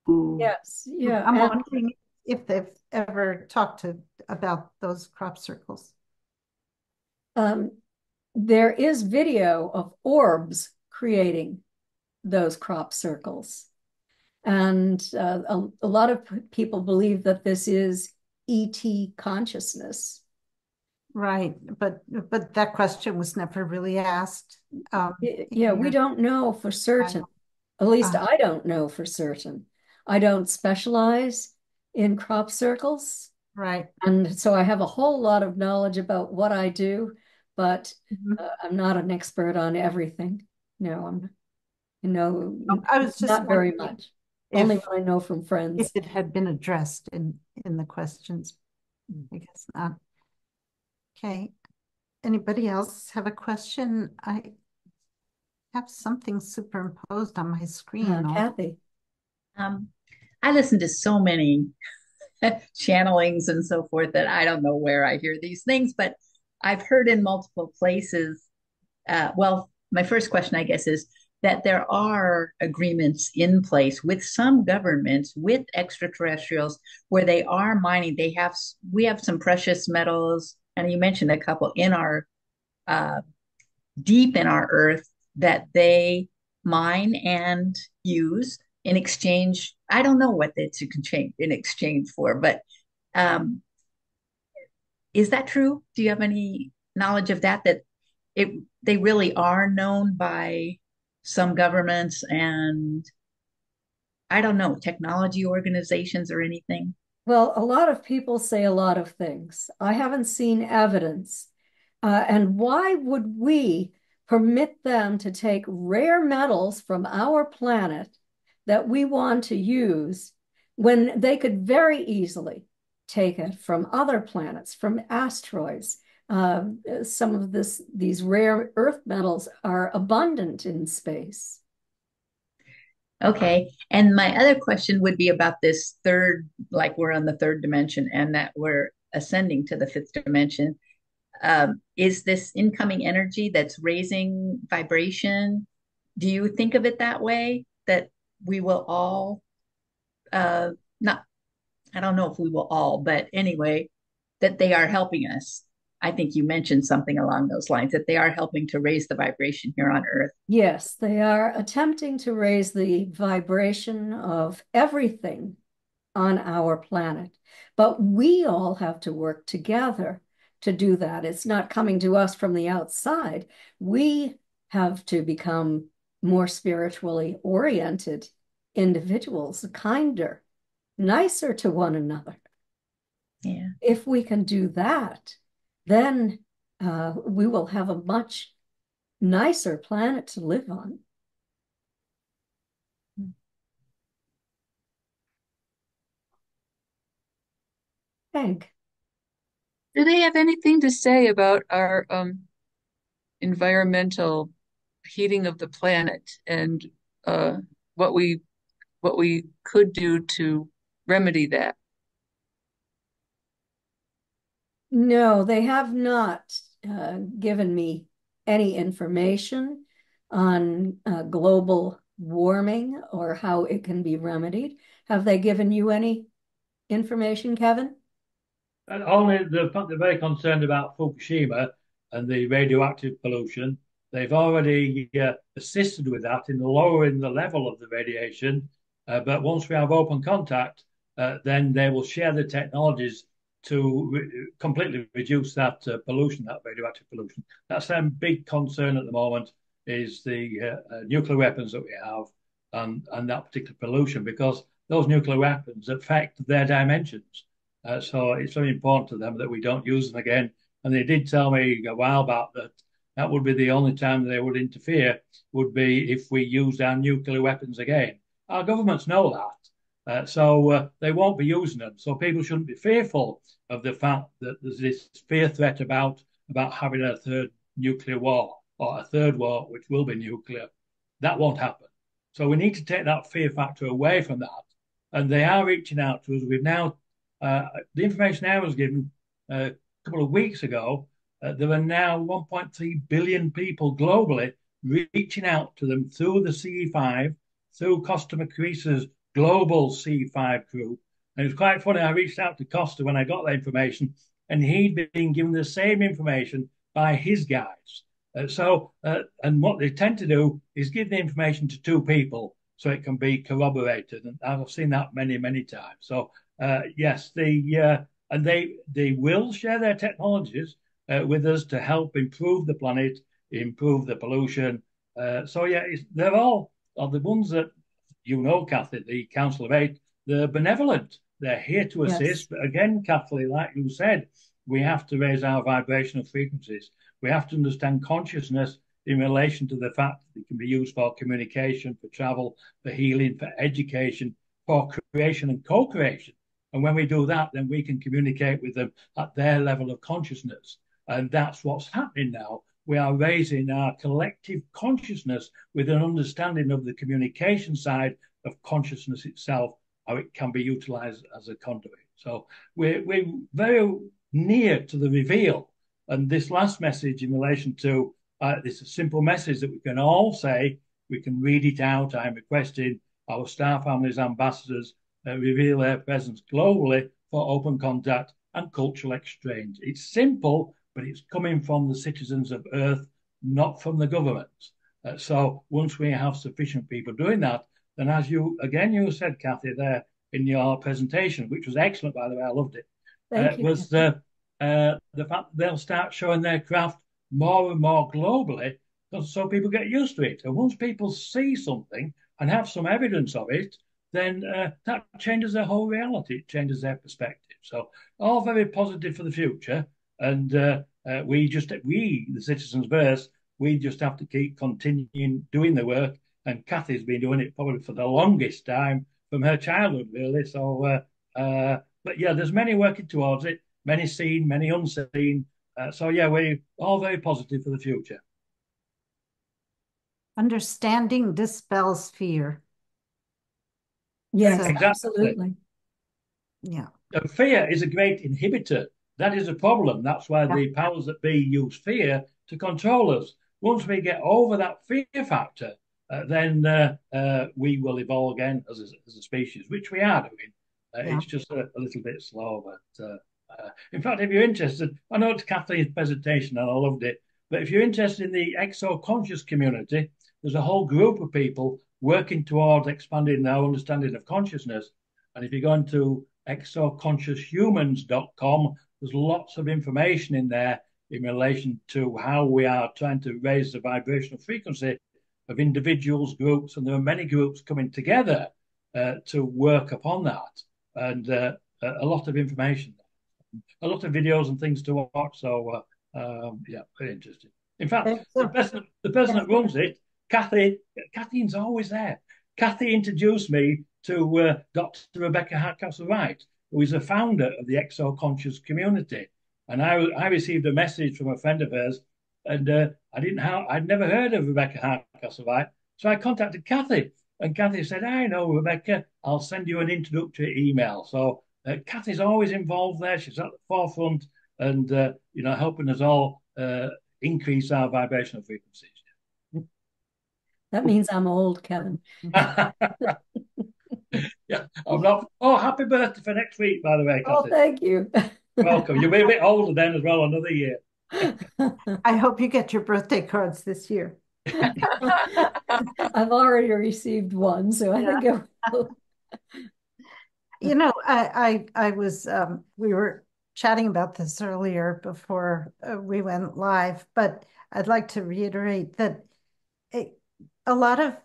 Yes, yeah. I'm wondering if they've ever talked about those crop circles. There is video of orbs creating those crop circles. And a lot of people believe that this is ET consciousness. Right, but that question was never really asked. Yeah, we don't know for certain At least I don't know for certain. I don't specialize in crop circles. Right. And so I have a whole lot of knowledge about what I do, but I'm not an expert on everything. No, I was just not very wondering much. Only if what I know from if friends. it had been addressed in the questions. I guess not. Okay. Anybody else have a question? I have something superimposed on my screen. Kathy. I listen to so many channelings and so forth that I don't know where I hear these things, but I've heard in multiple places. Well, my first question, I guess, is that there are agreements in place with some governments, with extraterrestrials, where they are mining. We have some precious metals, and you mentioned a couple in our deep in our earth that they mine and use in exchange. I don't know what it's in exchange for, but um, is that true? Do you have any knowledge of that? That they really are known by some governments and I don't know, technology organizations or anything? Well, a lot of people say a lot of things. I haven't seen evidence. And why would we permit them to take rare metals from our planet that we want to use when they could very easily take it from other planets, from asteroids? Some of these rare earth metals are abundant in space. Okay. And my other question would be about this third, like we're on the third dimension and that we're ascending to the fifth dimension. Is this incoming energy that's raising vibration? Do you think of it that way? That we will all, not, I don't know if we will all, but anyway, that they are helping us. I think you mentioned something along those lines, that they are helping to raise the vibration here on Earth. Yes, they are attempting to raise the vibration of everything on our planet. But we all have to work together to do that. It's not coming to us from the outside. We have to become more spiritually oriented individuals, kinder, nicer to one another. Yeah. If we can do that, then we will have a much nicer planet to live on. Egg. Do they have anything to say about our environmental heating of the planet and uh, what we what we could do to remedy that? No, they have not given me any information on global warming or how it can be remedied. Have they given you any information, Kevin? And only the fact they're very concerned about Fukushima and the radioactive pollution. They've already assisted with that in lowering the level of the radiation. But once we have open contact, then they will share the technologies to completely reduce that pollution, that radioactive pollution. That's their big concern at the moment is the nuclear weapons that we have and that particular pollution, because those nuclear weapons affect their dimensions. So it's very important to them that we don't use them again. And they did tell me a while back that that would be the only time they would interfere, would be if we used our nuclear weapons again. Our governments know that. So they won't be using them. So people shouldn't be fearful of the fact that there's this fear threat about having a third nuclear war or a third war, which will be nuclear. That won't happen. So we need to take that fear factor away from that. And they are reaching out to us. We've now the information I was given a couple of weeks ago, there are now 1.3 billion people globally reaching out to them through the CE5, through Costa Macris's global CE5 group. And it was quite funny. I reached out to Costa when I got that information, and he'd been given the same information by his guides. And what they tend to do is give the information to two people so it can be corroborated. And I've seen that many, many times. So yes, they will share their technologies with us to help improve the planet, improve the pollution. So yeah, they're all are the ones that, Kathy, the Council of Eight, they're benevolent. They're here to assist. Yes. But again, Kathleen, like you said, we have to raise our vibrational frequencies. We have to understand consciousness in relation to the fact that it can be used for communication, for travel, for healing, for education, for creation and co-creation. And when we do that, then we can communicate with them at their level of consciousness. And that's what's happening now. We are raising our collective consciousness with an understanding of the communication side of consciousness itself, how it can be utilized as a conduit. So we're very near to the reveal. And this last message in relation to this simple message that we can all say, we can read it out. I'm requesting our star families ambassadors reveal their presence globally for open contact and cultural exchange. It's simple, but it's coming from the citizens of Earth, not from the government. So once we have sufficient people doing that, then as you said, Kathy, there in your presentation, which was excellent, by the way, I loved it, Thank you. was the fact that they'll start showing their craft more and more globally, so people get used to it. And once people see something and have some evidence of it, then that changes their whole reality. It changes their perspective. So all very positive for the future. And we, the citizens of Earth, we just have to keep continuing doing the work. And Kathy's been doing it probably for the longest time from her childhood, really. So, but yeah, there's many working towards it, many seen, many unseen. So yeah, we're all very positive for the future. Understanding dispels fear. Yes, exactly. Absolutely. Yeah. And fear is a great inhibitor. That is a problem. That's why the powers that be use fear to control us. Once we get over that fear factor, then we will evolve again as a species, which we are doing. It's just a little bit slow. But in fact, if you're interested, I know it's Kathleen's presentation and I loved it, but if you're interested in the exo-conscious community, there's a whole group of people working towards expanding our understanding of consciousness. And if you go into exoconscioushumans.com, there's lots of information in there in relation to how we are trying to raise the vibrational frequency of individuals, groups, and there are many groups coming together to work upon that. And a lot of information, a lot of videos and things to watch. So, yeah, very interesting. In fact, the person that runs it, Katheen's always there. Kathy introduced me to Dr. Rebecca Hardcastle-Wright, who is a founder of the Exo-Conscious community. And I received a message from a friend of hers, and I'd never heard of Rebecca Hardcastle-Wright. So I contacted Kathy, and Kathy said, I know Rebecca, I'll send you an introductory email. So Kathy's always involved there. She's at the forefront and, helping us all increase our vibrational frequencies. That means I'm old, Kevin. Yeah, I'm not. Oh, happy birthday for next week, by the way, Kathy. Oh, thank you. Welcome. You'll be a bit older then as well, another year. I hope you get your birthday cards this year. I've already received one, so I think it will. I was, we were chatting about this earlier before we went live, but I'd like to reiterate that a lot of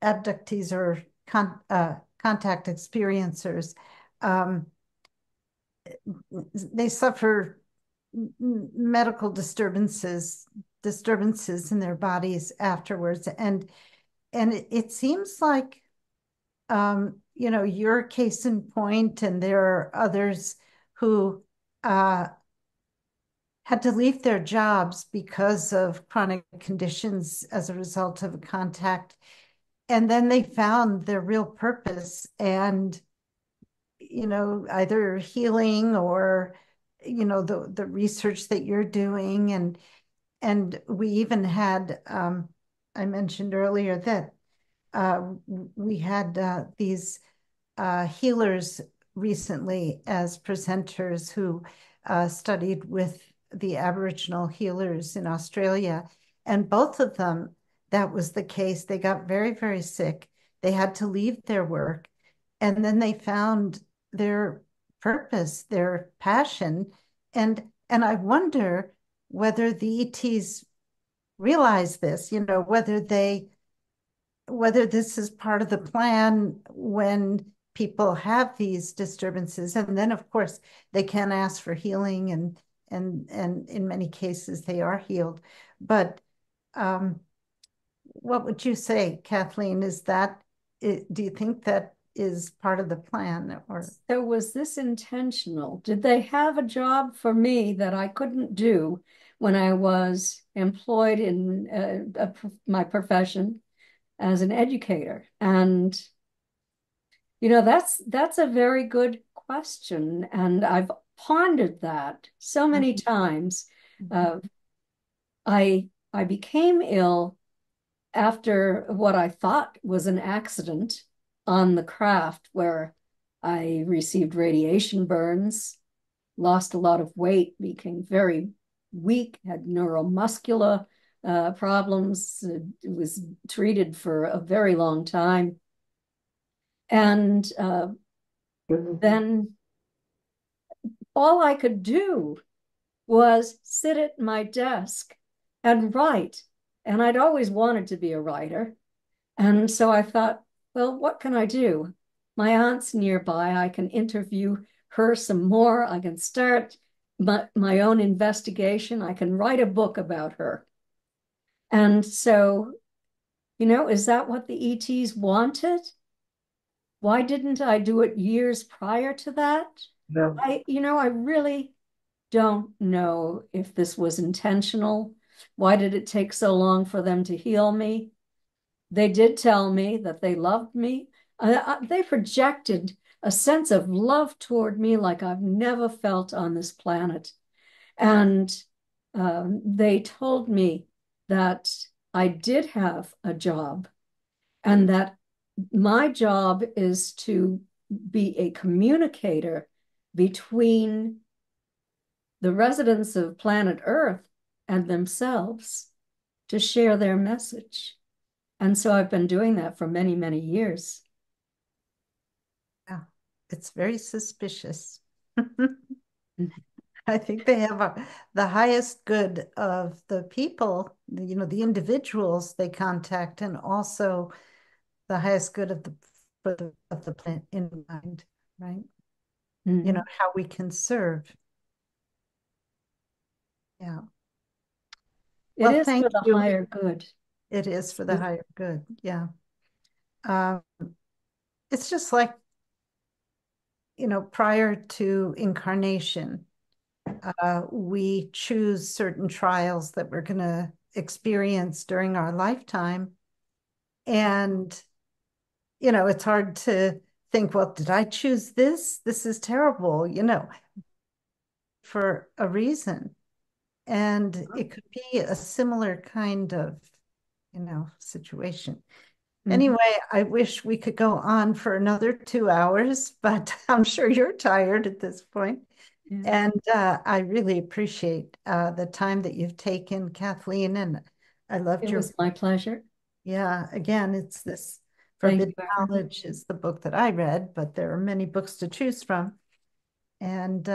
abductees or contact experiencers, they suffer medical disturbances in their bodies afterwards, and it seems like your case in point, and there are others who had to leave their jobs because of chronic conditions as a result of a contact. And then they found their real purpose and, either healing or, the research that you're doing. And we even had, I mentioned earlier that we had these healers recently as presenters who studied with the Aboriginal healers in Australia. And both of them, that was the case. They got very, very sick. They had to leave their work. And then they found their purpose, their passion. And I wonder whether the ETs realize this, whether they whether this is part of the plan when people have these disturbances. And then, of course, they can ask for healing, and in many cases they are healed. But what would you say, Kathleen? Do you think that is part of the plan? Or so was this intentional? Did they have a job for me that I couldn't do when I was employed in my profession as an educator? And that's a very good question, and I've pondered that so many times. I became ill after what I thought was an accident on the craft, where I received radiation burns, lost a lot of weight, became very weak, had neuromuscular problems, was treated for a very long time. And then all I could do was sit at my desk and write. And I'd always wanted to be a writer. And so I thought, well, what can I do? My aunt's nearby. I can interview her some more. I can start my own investigation. I can write a book about her. And so, is that what the ETs wanted? Why didn't I do it years prior to that? No. I really don't know if this was intentional. Why did it take so long for them to heal me? They did tell me that they loved me. They projected a sense of love toward me like I've never felt on this planet. And they told me that I did have a job, and that my job is to be a communicator between the residents of planet Earth and themselves, to share their message. And so I've been doing that for many, many years. Yeah, it's very suspicious. I think they have the highest good of the people, the individuals they contact, and also the highest good of the planet in mind, right? Mm-hmm. How we can serve. Yeah. It is for the higher good. It is for the higher good. Yeah. It's just like, prior to incarnation, we choose certain trials that we're going to experience during our lifetime. And, it's hard to think, well, did I choose this? This is terrible, for a reason. And it could be a similar kind of, situation. Anyway, I wish we could go on for another 2 hours, but I'm sure you're tired at this point. And I really appreciate the time that you've taken, Kathleen, and I loved It was my pleasure. Yeah, again, it's this Forbidden Knowledge is the book that I read, but there are many books to choose from. And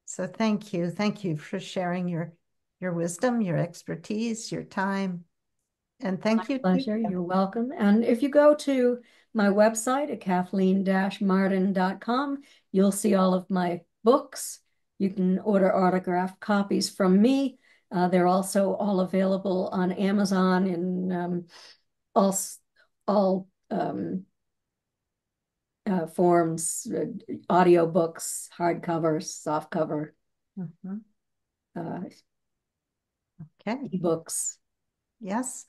so thank you. Thank you for sharing your wisdom, your expertise, your time. And thank you. My pleasure. You're welcome. And if you go to my website at kathleen-marden.com, you'll see all of my books. You can order autographed copies from me. They're also all available on Amazon in all forms, audiobooks, hardcover, softcover, Okay. ebooks. Yes.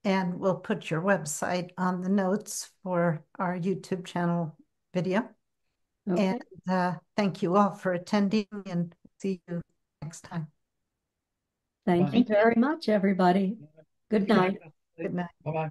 And we'll put your website on the notes for our YouTube channel video. Okay. And thank you all for attending, and see you next time. Thank you very much, everybody. Good night. Good night. Bye-bye.